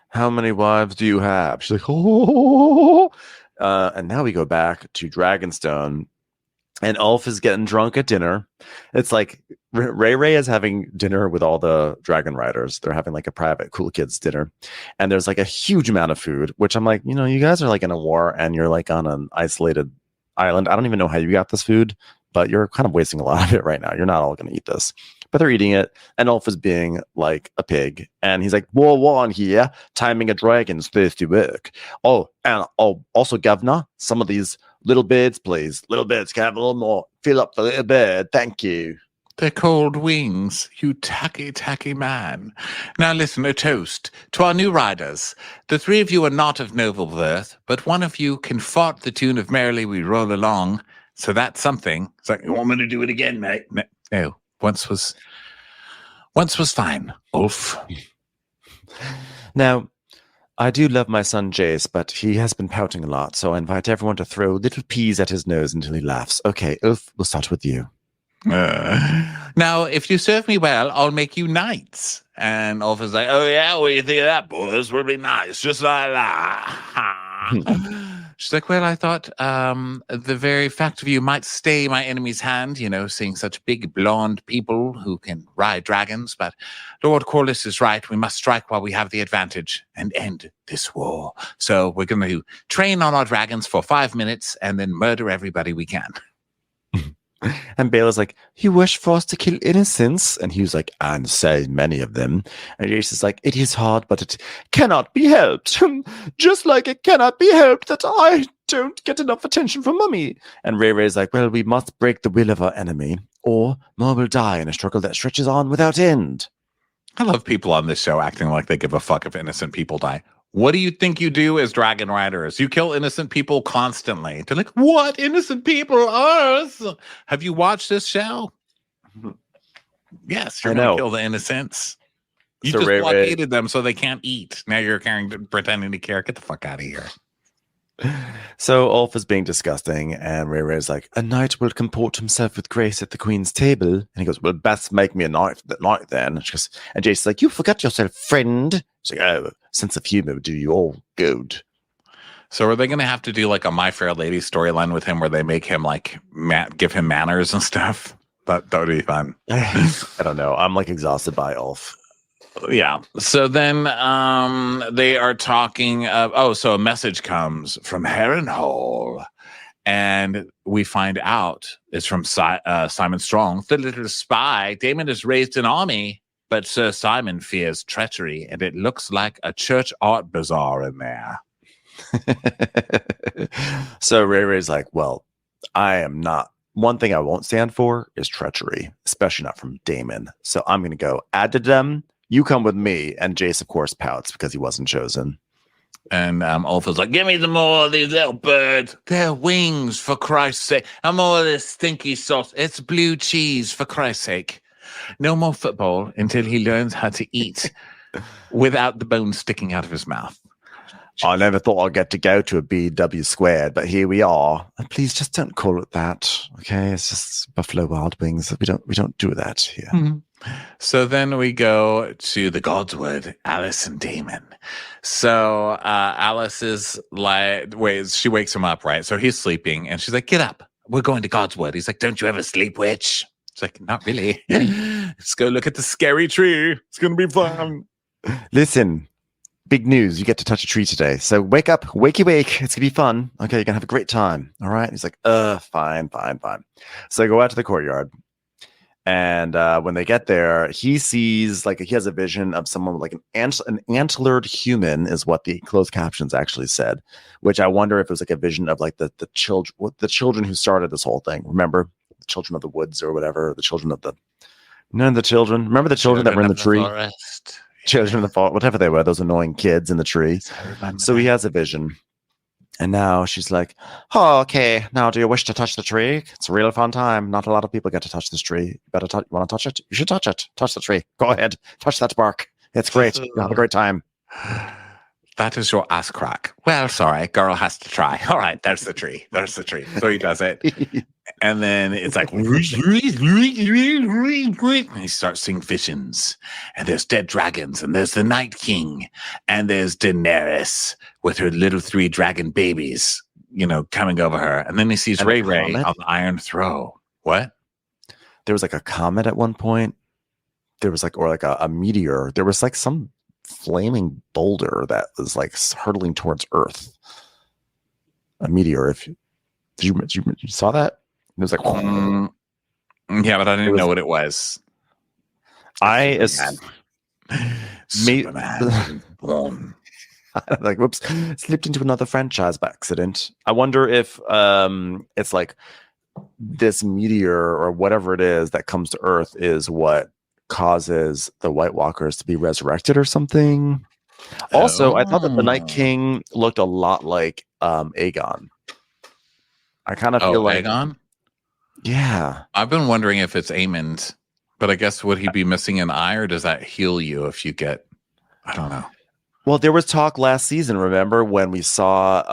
how many wives do you have? She's like, oh. And now we go back to Dragonstone, And Ulf is getting drunk at dinner. It's like Ray is having dinner with all the dragon riders. They're having like a private cool kids dinner. And there's like a huge amount of food, which I'm like, you guys are like in a war and you're like on an isolated island. I don't even know how you got this food, but you're kind of wasting a lot of it right now. You're not all going to eat this. But they're eating it. And Ulf is being like a pig. And he's like, war one here, timing a dragon's thirsty work. Oh, and also, governor, some of these little birds, please. Little birds, can I have a little more? Fill up the little bird. Thank you. They're called wings, you tacky, tacky man. Now listen, a toast to our new riders. The three of you are not of noble birth, but one of you can fart the tune of Merrily We Roll Along, so that's something. It's like, you want me to do it again, mate? No, once was fine, Ulf. Now, I do love my son Jace, but he has been pouting a lot, so I invite everyone to throw little peas at his nose until he laughs. Okay, Ulf, we'll start with you. Now, if you serve me well, I'll make you knights. And Ulf is like, oh yeah, what do you think of that, boys? Will be nice, just like that. She's like, well, I thought the very fact of you might stay my enemy's hand, seeing such big blonde people who can ride dragons. But Lord Corlys is right. We must strike while we have the advantage and end this war. So we're going to train on our dragons for 5 minutes and then murder everybody we can. And Bale is like, you wish for us to kill innocents? And he was like, and so many of them. And Jace is like, it is hard, but it cannot be helped. Just like it cannot be helped that I don't get enough attention from Mummy. And Ray is like, well, we must break the will of our enemy, or more will die in a struggle that stretches on without end. I love people on this show acting like they give a fuck if innocent people die. What do you think you do as dragon riders? You kill innocent people constantly. They're like, what? Innocent people? Us? Have you watched this show? Yes, you're going to kill the innocents. You so just blockaded them so they can't eat. Now you're pretending to care. Get the fuck out of here. So Ulf is being disgusting, and Ray is like, a knight will comport himself with grace at the queen's table. And he goes, well, best make me a knight then. And she goes, and Jason's like, you forgot yourself, friend. She's like, oh, sense of humor would do you all good. So are they going to have to do like a My Fair Lady storyline with him where they make him like give him manners and stuff? That would be fun. I don't know. I'm like exhausted by Ulf. Yeah. So then they are talking. So a message comes from Harrenhal, and we find out it's from Simon Strong, the little spy. Daemon has raised an army, but Sir Simon fears treachery, and it looks like a church art bazaar in there. So Ray's like, well, I am not. One thing I won't stand for is treachery, especially not from Daemon. So I'm going to go add to them. You come with me. And Jace, of course, pouts because he wasn't chosen. And Ulf is like, give me some more of these little birds. They're wings, for Christ's sake. And more of this stinky sauce. It's blue cheese, for Christ's sake. No more football until he learns how to eat without the bone sticking out of his mouth. I never thought I'd get to go to a BW squared, but here we are. And please just don't call it that. Okay, it's just Buffalo Wild Wings. We don't do that here. Mm-hmm. So then we go to the Godswood, Alice and Daemon. So Alice is like, she wakes him up, right? So he's sleeping, and she's like, get up. We're going to Godswood. He's like, don't you ever sleep, witch? She's like, not really. Let's go look at the scary tree. It's going to be fun. Listen, big news. You get to touch a tree today. So wake up, wakey wake. It's going to be fun. Okay, you're going to have a great time. All right? He's like, fine. So they go out to the courtyard. And when they get there, he sees, like, he has a vision of someone like an antlered human is what the closed captions actually said, which I wonder if it was like a vision of like the children who started this whole thing. Remember? The children of the woods or whatever, the children of the children. Remember the children that were in the tree? Forest. Children of the forest, whatever they were, those annoying kids in the tree. So he has a vision. And now she's like, oh, okay. Now, do you wish to touch the tree? It's a real fun time. Not a lot of people get to touch this tree. You want to touch it? You should touch it. Touch the tree. Go ahead. Touch that bark. It's great. You'll have a great time. That is your ass crack. Well, sorry. Girl has to try. All right. There's the tree. So he does it. And then it's like, and he starts seeing visions. And there's dead dragons. And there's the Night King. And there's Daenerys with her little 3 dragon babies coming over her. And then he sees And Ray a Ray comet? on the Iron Throne. What? There was like a comet at one point. There was like a meteor. There was like some flaming boulder that was like hurtling towards Earth. A meteor. Did you saw that? It was like, yeah, but I didn't know what it was. Superman. Like, whoops, slipped into another franchise by accident. I wonder if it's like this meteor or whatever it is that comes to Earth is what causes the White Walkers to be resurrected or something. Also, I thought that the Night King looked a lot like Aegon. I kind of feel like Aegon? Yeah. I've been wondering if it's Aemond, but I guess would he be missing an eye, or does that heal you if you get? I don't know. Well, there was talk last season, remember, when we saw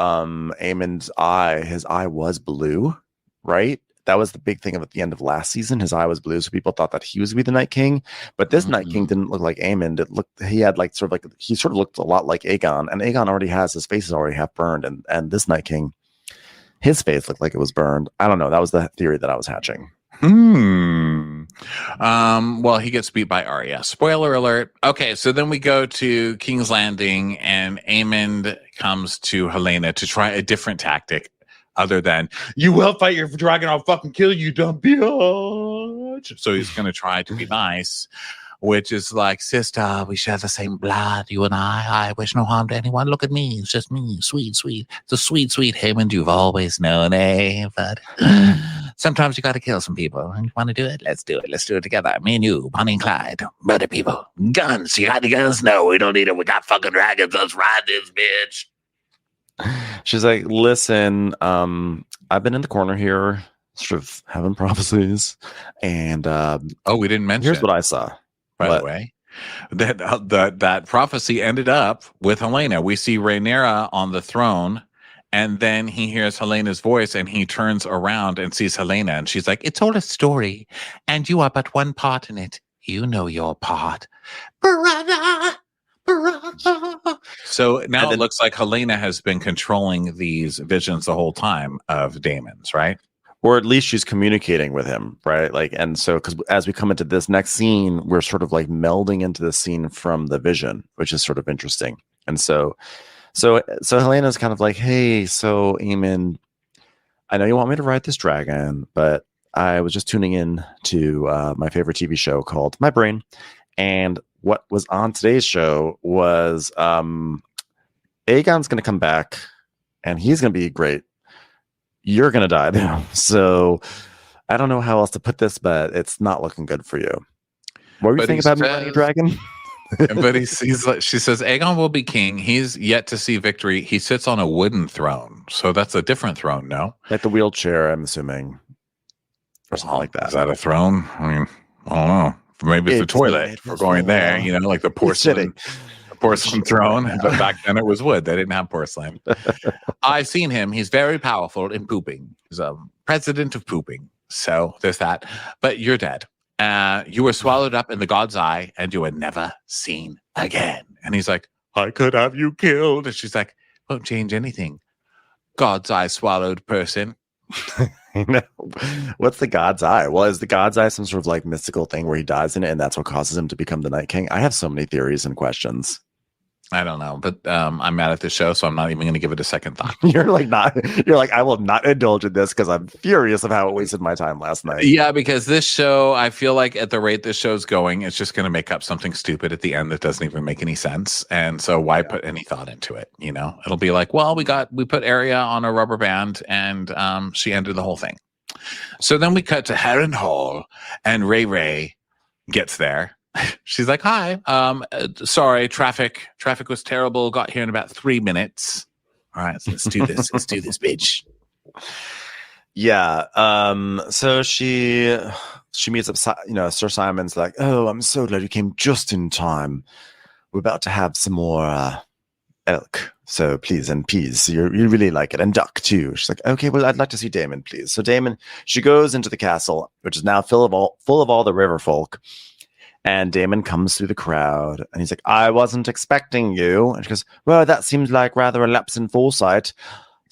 Aemond's eye, his eye was blue, right? That was the big thing at the end of last season. His eye was blue, so people thought that he was going to be the Night King. But this Night King didn't look like Aemond. He sort of looked a lot like Aegon, and Aegon already has his face is already half burned, and this Night King, his face looked like it was burned. I don't know. That was the theory that I was hatching. Well, he gets beat by Arya. Spoiler alert. Okay, so then we go to King's Landing, and Aemond comes to Helaena to try a different tactic other than, you will fight your dragon, I'll fucking kill you, dumb bitch. So he's going to try to be nice, which is like, sister, we share the same blood, you and I wish no harm to anyone. Look at me, it's just me, sweet. It's a sweet Hammond you've always known, eh? But sometimes you got to kill some people. You want to do it? Let's do it together. Me and you, Bonnie and Clyde, murder people. Guns, you got any guns? No, we don't need it. We got fucking dragons. Let's ride this bitch. She's like, listen, I've been in the corner here, sort of having prophecies, and we didn't mention. Here's what I saw. By the way, that prophecy ended up with Helaena. We see Rhaenyra on the throne, and then he hears Helena's voice, and he turns around and sees Helaena, and she's like, "It's all a story, and you are but one part in it. You know your part, brother." So now it looks like Helaena has been controlling these visions the whole time of Daemon's, right? Or at least she's communicating with him, right? Like, and so, because as we come into this next scene, we're sort of like melding into the scene from the vision, which is sort of interesting. And so Helena's kind of like, hey, so Aemond, I know you want me to ride this dragon, but I was just tuning in to my favorite TV show called My Brain, and what was on today's show was Aegon's going to come back, and he's going to be great. You're going to die now. So I don't know how else to put this, but it's not looking good for you. What were you thinking about me riding a dragon? But she says, Aegon will be king. He's yet to see victory. He sits on a wooden throne. So that's a different throne, no? Like the wheelchair, I'm assuming. Or something like that. Is that a throne? I mean, I don't know. Maybe it's a toilet. We're going there, like the porcelain throne. But back then it was wood. They didn't have porcelain. I've seen him. He's very powerful in pooping. He's a president of pooping. So there's that. But you're dead. You were swallowed up in the god's eye, and you were never seen again. And he's like, I could have you killed. And she's like, won't change anything. God's eye swallowed person. No. What's the god's eye? Well, is the god's eye some sort of like mystical thing where he dies in it and that's what causes him to become the Night King? I have so many theories and questions. I don't know, but I'm mad at this show, so I'm not even going to give it a second thought. You're like, I will not indulge in this because I'm furious of how it wasted my time last night. Yeah, because this show, I feel like at the rate this show's going, it's just going to make up something stupid at the end that doesn't even make any sense. And so why put any thought into it? It'll be like, well, we put Arya on a rubber band and she ended the whole thing. So then we cut to Harrenhal, and Ray gets there. She's like, hi, sorry, traffic was terrible. Got here in about 3 minutes. All right, so let's do this. Let's do this, bitch. Yeah. So she meets up, Sir Simon's like, oh, I'm so glad you came just in time. We're about to have some more elk. So please, and peas. You really like it. And duck too. She's like, okay, well, I'd like to see Daemon, please. So Daemon, she goes into the castle, which is now full of all the river folk. And Daemon comes through the crowd, and he's like, I wasn't expecting you. And she goes, well, that seems like rather a lapse in foresight.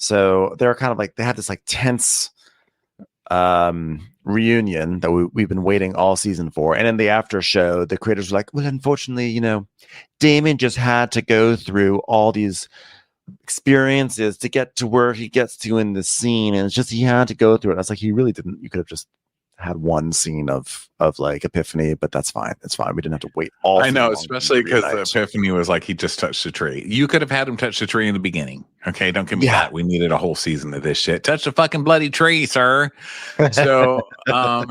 So they're kind of like they had this like tense reunion that we've been waiting all season for. And in the after show, the creators were like, well, unfortunately, you know, Damon just had to go through all these experiences to get to where he gets to in the scene, and it's just he had to go through it. I was like, he really didn't. You could have just had one scene of like epiphany, but that's fine. It's fine. We didn't have to wait all. I know, especially because the epiphany was like he just touched the tree. You could have had him touch the tree in the beginning. Okay, don't give me that. We needed a whole season of this shit. Touch the fucking bloody tree, sir. So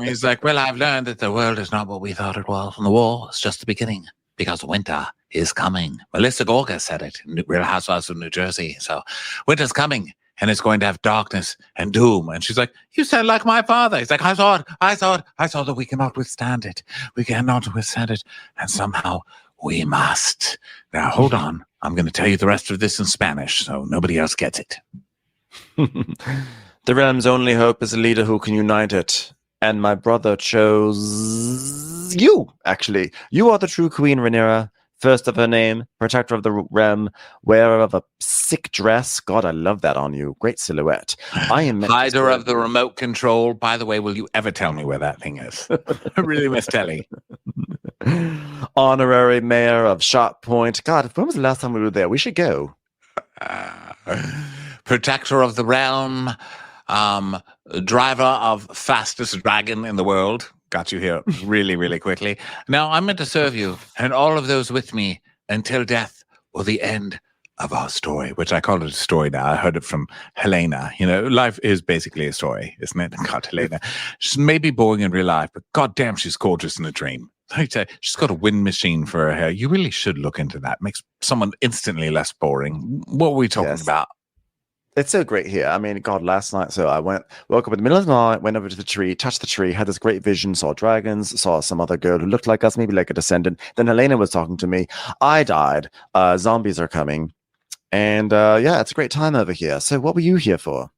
he's like, well, I've learned that the world is not what we thought it was, and the war is just the beginning because winter is coming. Melissa Gorga said it in Real Housewives of New Jersey. So winter's coming. And it's going to have darkness and doom. And she's like, you sound like my father. He's like, I thought that we cannot withstand it. We cannot withstand it. And somehow we must. Now, hold on. I'm going to tell you the rest of this in Spanish so nobody else gets it. The realm's only hope is a leader who can unite it. And my brother chose you, actually. You are the true queen, Rhaenyra. First of her name, protector of the realm, wearer of a sick dress. God, I love that on you. Great silhouette. I am hider of the remote control. By the way, will you ever tell me where that thing is? I really miss telling. Honorary mayor of Sharp Point. God, when was the last time we were there? We should go. Protector of the realm. Driver of fastest dragon in the world. Got you here really, really quickly. Now, I'm meant to serve you and all of those with me until death or the end of our story, which I call it a story now. I heard it from Helena. You know, life is basically a story, isn't it? God, Helena. She's maybe boring in real life, but goddamn, she's gorgeous in a dream. Like, she's got a wind machine for her hair. You really should look into that. Makes someone instantly less boring. What were we talking about? It's so great here. I mean, God, last night, so I woke up in the middle of the night, went over to the tree, touched the tree, had this great vision, saw dragons, saw some other girl who looked like us, maybe like a descendant. Then Helena was talking to me. I died. Zombies are coming. And yeah, it's a great time over here. So what were you here for?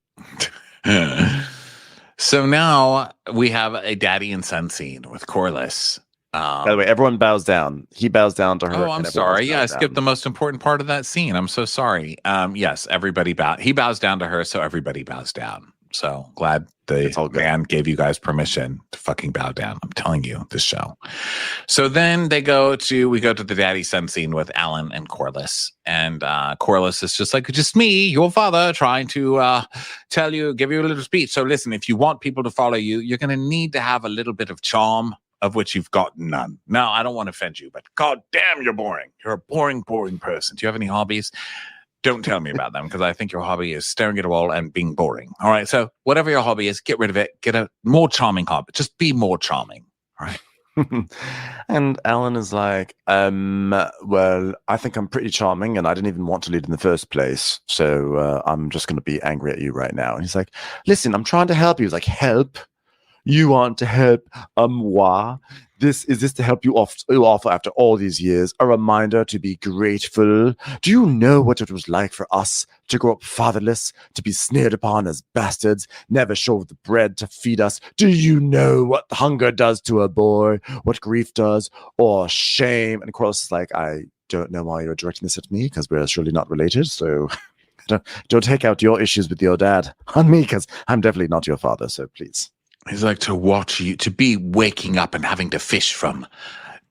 So now we have a daddy and son scene with Corlys. By the way, everyone bows down. He bows down to her. Oh, I'm sorry. Yeah, I skipped the most important part of that scene. I'm so sorry. Yes, everybody he bows down to her, so everybody bows down. So glad the man gave you guys permission to fucking bow down. I'm telling you, this show. So then we go to the daddy son scene with Alan and Corlys. And Corlys is just me, your father, trying to give you a little speech. So listen, if you want people to follow you, you're going to need to have a little bit of charm, of which you've got none. Now, I don't want to offend you, but god damn, you're boring. You're a boring, boring person. Do you have any hobbies? Don't tell me about them, because I think your hobby is staring at a wall and being boring. All right, so whatever your hobby is, get rid of it. Get a more charming hobby. Just be more charming. All right. And Alan is like, well, I think I'm pretty charming, and I didn't even want to lead in the first place, so I'm just going to be angry at you right now. And he's like, listen, I'm trying to help you. He's like, help? You want to help moi? Is this to help you off after all these years? A reminder to be grateful. Do you know what it was like for us to grow up fatherless, to be sneered upon as bastards, never show the bread to feed us? Do you know what hunger does to a boy, what grief does, or shame? And Corlys is like, I don't know why you're directing this at me, because we're surely not related, so don't take out your issues with your dad on me, because I'm definitely not your father, so please. He's like, to watch you, to be waking up and having to fish from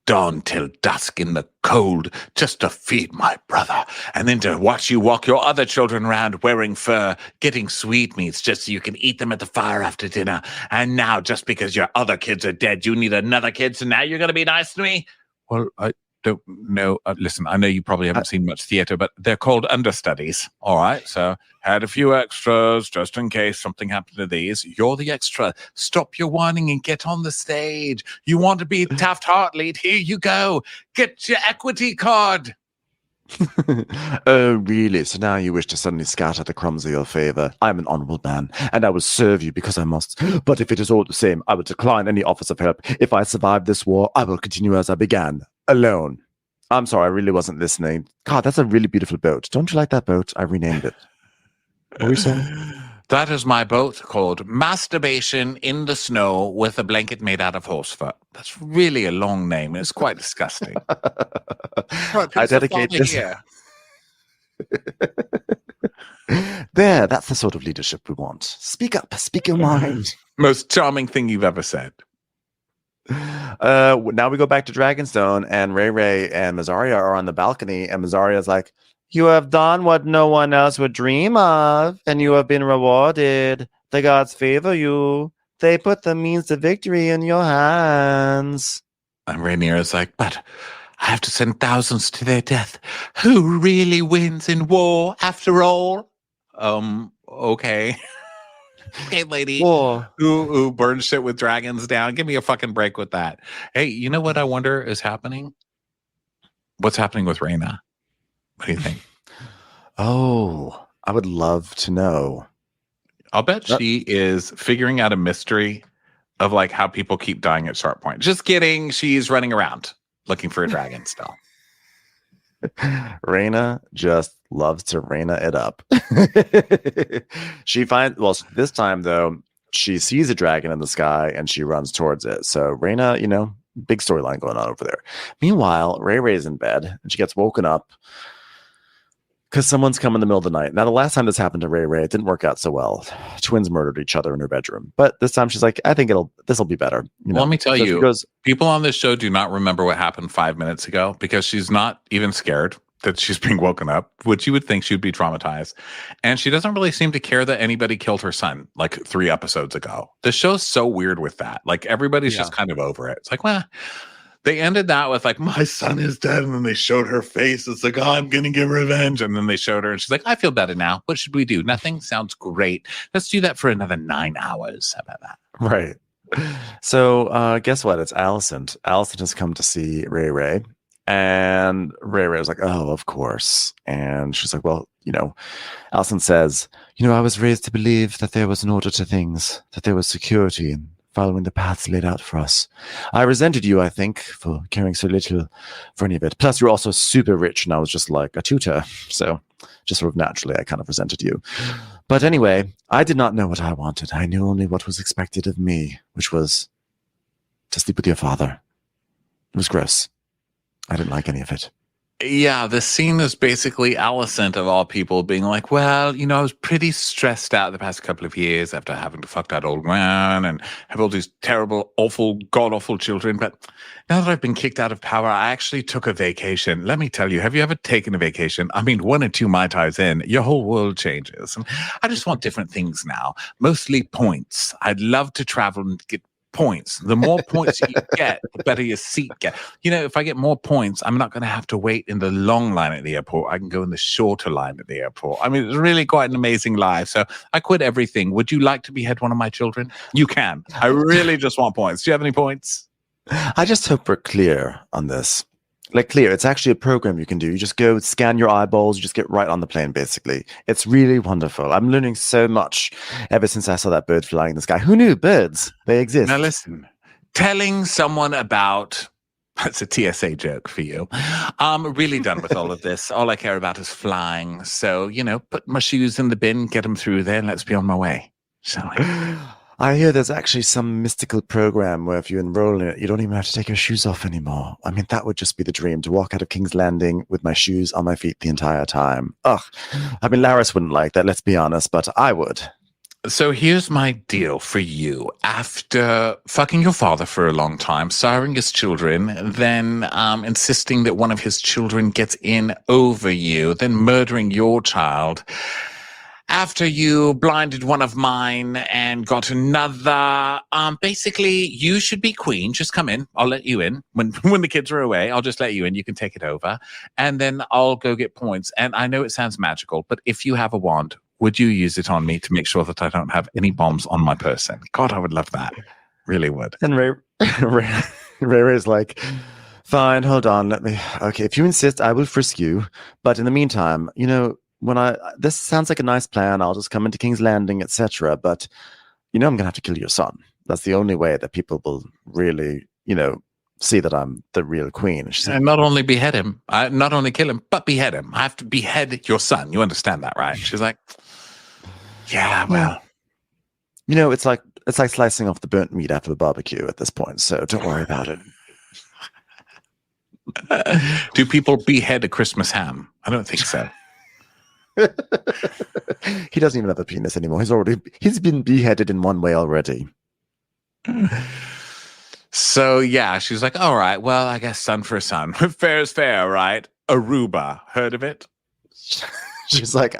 dawn till dusk in the cold just to feed my brother, and then to watch you walk your other children around wearing fur, getting sweetmeats just so you can eat them at the fire after dinner. And now, just because your other kids are dead, you need another kid, so now you're going to be nice to me? Well, I don't know. Listen, I know you probably haven't seen much theater, but they're called understudies. All right, so had a few extras just in case something happened to these. You're the extra. Stop your whining and get on the stage. You want to be Taft-Hartley? Here you go. Get your equity card. Oh, really? So now you wish to suddenly scatter the crumbs of your favor? I'm an honorable man, and I will serve you because I must. But if it is all the same, I will decline any offers of help. If I survive this war, I will continue as I began, alone. I'm sorry, I really wasn't listening. God, that's a really beautiful boat. Don't you like that boat? I renamed it. What were you saying? That is my boat, called Masturbation in the Snow with a Blanket Made Out of Horse Fur. That's really a long name. It's quite disgusting. I dedicate this. There, that's the sort of leadership we want. Speak up, speak your mind. Most charming thing you've ever said. Now we go back to Dragonstone, and Ray and Mazzaria are on the balcony, and Mazzaria's like, "You have done what no one else would dream of, and you have been rewarded. The gods favor you. They put the means to victory in your hands." And Rhaenyra's like, but I have to send thousands to their death. Who really wins in war after all? Okay. Okay, lady. War. Who burns shit with dragons down? Give me a fucking break with that. Hey, you know what I wonder is happening? What's happening with Rhaena? What do you think? Oh, I would love to know. I'll bet she is figuring out a mystery of like how people keep dying at Sharp Point. Just kidding. She's running around looking for a dragon still. Rhaena just loves to Rhaena it up. She finds, well, this time though, she sees a dragon in the sky and she runs towards it. So Rhaena, you know, big storyline going on over there. Meanwhile, Ray's in bed and she gets woken up because someone's come in the middle of the night. Now, the last time this happened to Ray, it didn't work out so well. Twins murdered each other in her bedroom. But this time she's like, I think this will be better. You know? Let me tell so you, people on this show do not remember what happened 5 minutes ago because she's not even scared that she's being woken up, which you would think she'd be traumatized. And she doesn't really seem to care that anybody killed her son like 3 episodes ago. The show's so weird with that. Like everybody's just kind of over it. It's like, well, they ended that with like, my son is dead. And then they showed her face. It's like, oh, I'm going to get revenge. And then they showed her and she's like, I feel better now. What should we do? Nothing? Sounds great. Let's do that for another 9 hours. How about that? Right. So guess what? It's Alicent. Alicent has come to see Ray. And Ray was like, oh, of course. And she's like, well, you know, Alicent says, you know, I was raised to believe that there was an order to things, that there was security and following the paths laid out for us. I resented you, I think, for caring so little for any of it. Plus, you're also super rich, and I was just like a tutor. So just sort of naturally, I kind of resented you. But anyway, I did not know what I wanted. I knew only what was expected of me, which was to sleep with your father. It was gross. I didn't like any of it. Yeah, the scene is basically Alicent of all people being like, well, you know, I was pretty stressed out the past couple of years after having to fuck that old man and have all these terrible, awful, god-awful children. But now that I've been kicked out of power, I actually took a vacation. Let me tell you, have you ever taken a vacation? I mean, 1 or 2 Mai Tais in, your whole world changes. And I just want different things now, mostly points. I'd love to travel and get points. The more points you get, the better your seat gets. You know, if I get more points, I'm not going to have to wait in the long line at the airport. I can go in the shorter line at the airport. I mean, it's really quite an amazing life. So I quit everything. Would you like to behead one of my children? You can. I really just want points. Do you have any points? I just hope we're clear on this. Like clear, it's actually a program you can do. You just go scan your eyeballs, you just get right on the plane, basically. It's really wonderful. I'm learning so much ever since I saw that bird flying in the sky. Who knew birds? They exist. Now listen, telling someone about, that's a TSA joke for you. I'm really done with all of this. All I care about is flying. So, you know, put my shoes in the bin, get them through there, and let's be on my way. Shall we? I hear there's actually some mystical program where if you enroll in it, you don't even have to take your shoes off anymore. I mean, that would just be the dream, to walk out of King's Landing with my shoes on my feet the entire time. Ugh. I mean, Laris wouldn't like that, let's be honest, but I would. So here's my deal for you. After fucking your father for a long time, siring his children, then insisting that one of his children gets in over you, then murdering your child, after you blinded one of mine and got another, basically, you should be queen. Just come in. I'll let you in. When the kids are away, I'll just let you in. You can take it over. And then I'll go get points. And I know it sounds magical, but if you have a wand, would you use it on me to make sure that I don't have any bombs on my person? God, I would love that. Really would. And Ray's like, fine, hold on. Okay, if you insist, I will frisk you. But in the meantime, you know, this sounds like a nice plan. I'll just come into King's Landing, etc. But, you know, I'm going to have to kill your son. That's the only way that people will really, you know, see that I'm the real queen. And not only behead him, not only kill him, but behead him. I have to behead your son. You understand that, right? She's like, yeah, well. You know, it's like slicing off the burnt meat after the barbecue at this point. So don't worry about it. Do people behead a Christmas ham? I don't think so. He doesn't even have a penis anymore. He's been beheaded in one way already. So yeah, she's like, all right, well, I guess son for son. Fair is fair, right? Aruba. Heard of it? She's like,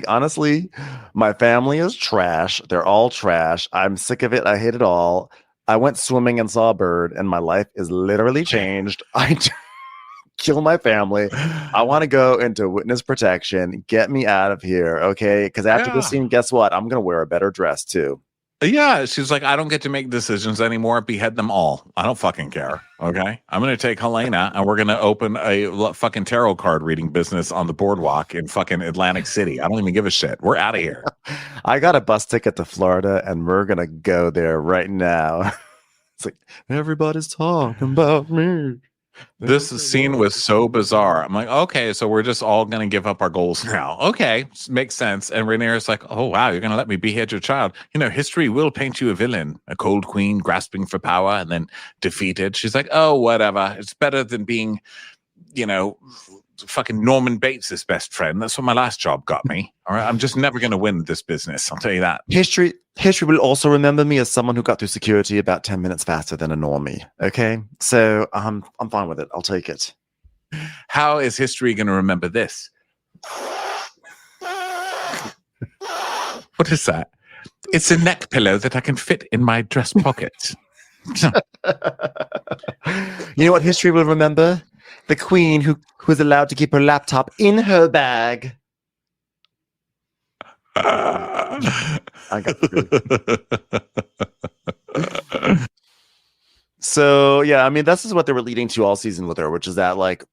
honestly, my family is trash. They're all trash. I'm sick of it. I hate it all. I went swimming and saw a bird, and my life is literally changed. I kill my family. I want to go into witness protection. Get me out of here, okay? Because after this scene, guess what? I'm gonna wear a better dress too. Yeah, she's like, I don't get to make decisions anymore. Behead them all. I don't fucking care. Okay, I'm gonna take Helena and we're gonna open a fucking tarot card reading business on the boardwalk in fucking Atlantic City. I don't even give a shit. We're out of here. I got a bus ticket to Florida and we're gonna go there right now. It's like everybody's talking about me. This scene was so bizarre. I'm like, okay, so we're just all going to give up our goals now. Okay, makes sense. And Rhaenyra's like, oh, wow, you're going to let me behead your child. You know, history will paint you a villain, a cold queen grasping for power and then defeated. She's like, oh, whatever. It's better than being, you know, fucking Norman Bates' best friend. That's what my last job got me. All right, I'm just never going to win this business. I'll tell you that. History will also remember me as someone who got through security about 10 minutes faster than a normie. Okay, so I'm fine with it. I'll take it. How is history going to remember this? What is that? It's a neck pillow that I can fit in my dress pocket. You know what history will remember? The queen who is allowed to keep her laptop in her bag. I got So yeah, I mean, this is what they were leading to all season with her, which is that like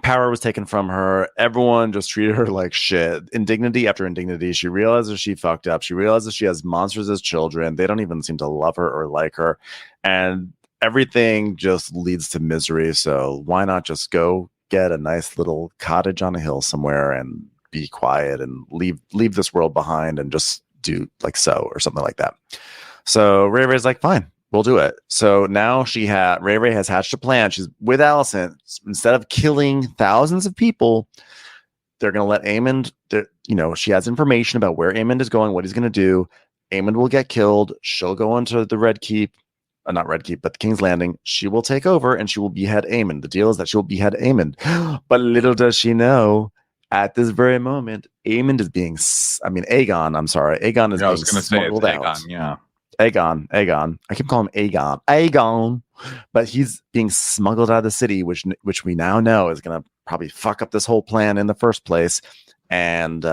power was taken from her. Everyone just treated her like shit. Indignity after indignity. She realizes she fucked up. She realizes she has monsters as children. They don't even seem to love her or like her. And everything just leads to misery. So why not just go get a nice little cottage on a hill somewhere and be quiet and leave this world behind and just do like so or something like that. So Ray Ray's like, fine, we'll do it. So now Ray Ray has hatched a plan. She's with Alicent. Instead of killing thousands of people, they're going to let Aemond, she has information about where Aemond is going, what he's going to do. Aemond will get killed. She'll go into the Red Keep. Not Red Keep, but the King's Landing. She will take over and she will behead Aemond. The deal is that she will behead Aemond. But little does she know, at this very moment, Aegon is being smuggled out. Aegon, yeah. Aegon. I keep calling him Aegon. But he's being smuggled out of the city, which we now know is going to probably fuck up this whole plan in the first place. And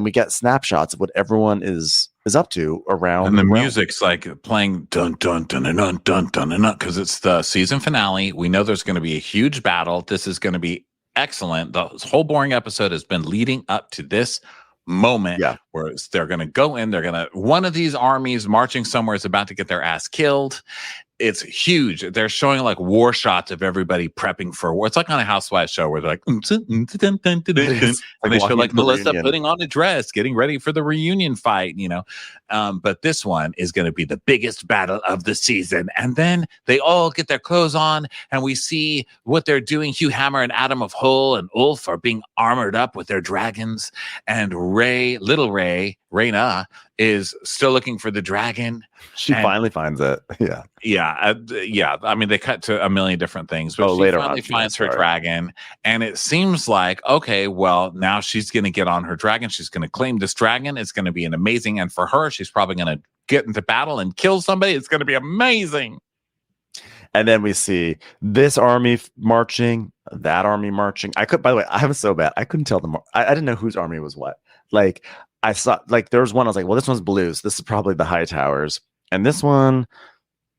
we get snapshots of what everyone is up to around. And the music's like playing dun dun dun dun dun dun dun dun because it's the season finale. We know there's going to be a huge battle. This is going to be excellent. The whole boring episode has been leading up to this moment where they're going to go in. One of these armies marching somewhere is about to get their ass killed. It's huge. They're showing like war shots of everybody prepping for war. It's like on a Housewives show where they're like, and they show like Melissa putting on a dress, getting ready for the reunion fight, but this one is going to be the biggest battle of the season. And then they all get their clothes on and we see what they're doing. Hugh Hammer and Adam of Hull and Ulf are being armored up with their dragons. And Rhaenyra is still looking for the dragon. She finally finds it. Yeah. I mean, they cut to a million different things, but she finally finds her dragon. And it seems like, okay, well, now she's going to get on her dragon. She's going to claim this dragon. It's going to be an amazing. And for her, she's probably going to get into battle and kill somebody. It's going to be amazing. And then we see this army marching, that army marching. By the way, I was so bad. I couldn't tell them. I didn't know whose army was what. Like, I saw, like, there was one, I was like, well, this one's blue, so this is probably the High Towers. And this one,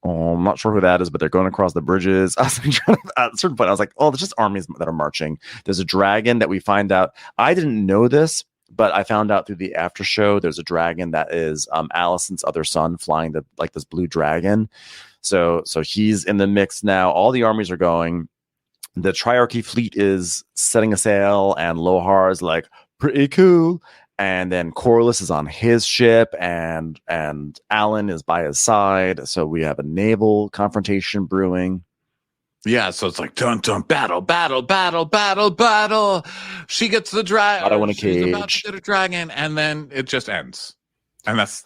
I'm not sure who that is, but they're going across the bridges. I was like, at a certain point, I was like, oh, there's just armies that are marching. There's a dragon that we find out. I didn't know this, but I found out through the after show, there's a dragon that is Alicent's other son flying this blue dragon. So he's in the mix now. All the armies are going. The Triarchy fleet is setting a sail, and Lohar is like, pretty cool. And then Corlys is on his ship, and Alan is by his side. So we have a naval confrontation brewing. Yeah, so it's like dun dun battle, battle, battle, battle, battle. She gets the dragon. I want a She's about to cage. get a dragon, and then it just ends. And that's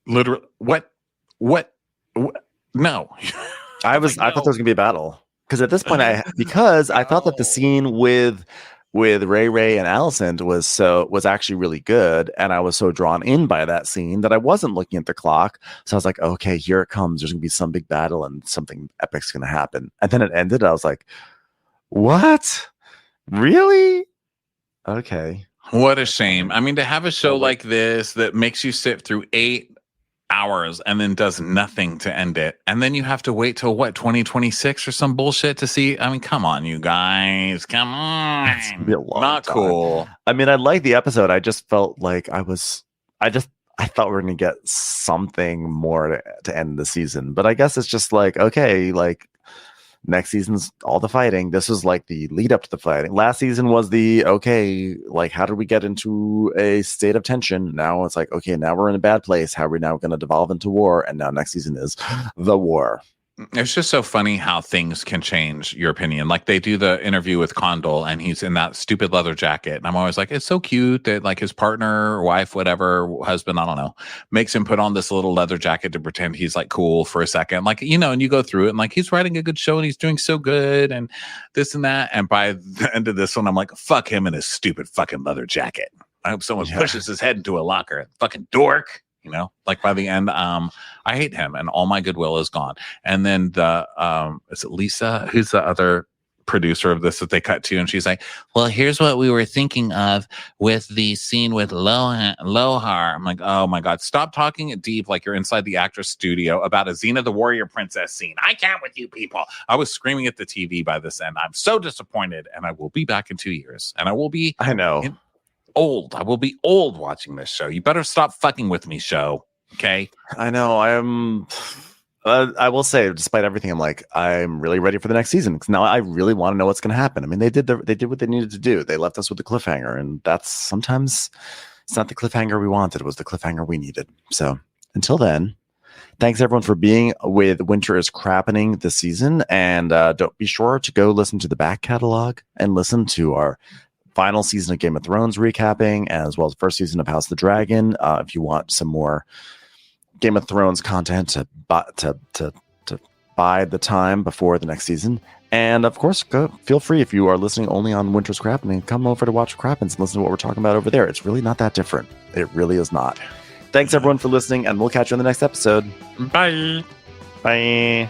literally what? No. I thought there was gonna be a battle because at this point I thought that the scene with Ray and Alicent was actually really good, and I was so drawn in by that scene that I wasn't looking at the clock. So I was like, okay, here it comes. There's gonna be some big battle and something epic's gonna happen. And then it ended. I was like, what? Really? Okay. What a shame. I mean, to have a show like this that makes you sit through 8 hours and then does nothing to end it. And then you have to wait till 2026 or some bullshit to see. I mean, come on, you guys. Come on. It's gonna be a long Not time. cool. I mean, I liked the episode. I just felt like I thought we were going to get something more to end the season. But I guess it's just like, okay, like next season's all the fighting. This was like the lead up to the fighting. Last season was the, okay, like how did we get into a state of tension? Now it's like, okay, now we're in a bad place. How are we now going to devolve into war? And now next season is the war. It's just so funny how things can change your opinion. Like they do the interview with Condal and he's in that stupid leather jacket. And I'm always like, it's so cute that like his partner, wife, whatever, husband, I don't know, makes him put on this little leather jacket to pretend he's like cool for a second. Like, you know, and you go through it and like he's writing a good show and he's doing so good and this and that. And by the end of this one, I'm like, fuck him and his stupid fucking leather jacket. I hope someone pushes his head into a locker. Fucking dork. You know, like by the end, I hate him and all my goodwill is gone. And then is it Lisa? Who's the other producer of this that they cut to? And she's like, well, here's what we were thinking of with the scene with Lohar. I'm like, oh my God, stop talking it deep like you're inside the actress studio about a Xena the Warrior Princess scene. I can't with you people. I was screaming at the TV by this end. I'm so disappointed and I will be back in 2 years and I will be old. I will be old watching this show. You better stop fucking with me, show. Okay. I know. I will say, despite everything, I'm really ready for the next season because now I really want to know what's going to happen. I mean, they did what they needed to do. They left us with the cliffhanger, and that's sometimes it's not the cliffhanger we wanted. It was the cliffhanger we needed. So until then, thanks everyone for being with Winter is Crappening this season, and don't be sure to go listen to the back catalog and listen to our final season of Game of Thrones recapping, as well as first season of House of the Dragon. If you want some more Game of Thrones content to bide the time before the next season, and of course, feel free if you are listening only on Winter's Crappening, come over to watch Crappens and listen to what we're talking about over there. It's really not that different. It really is not. Thanks everyone for listening, and we'll catch you on the next episode. Bye. Bye.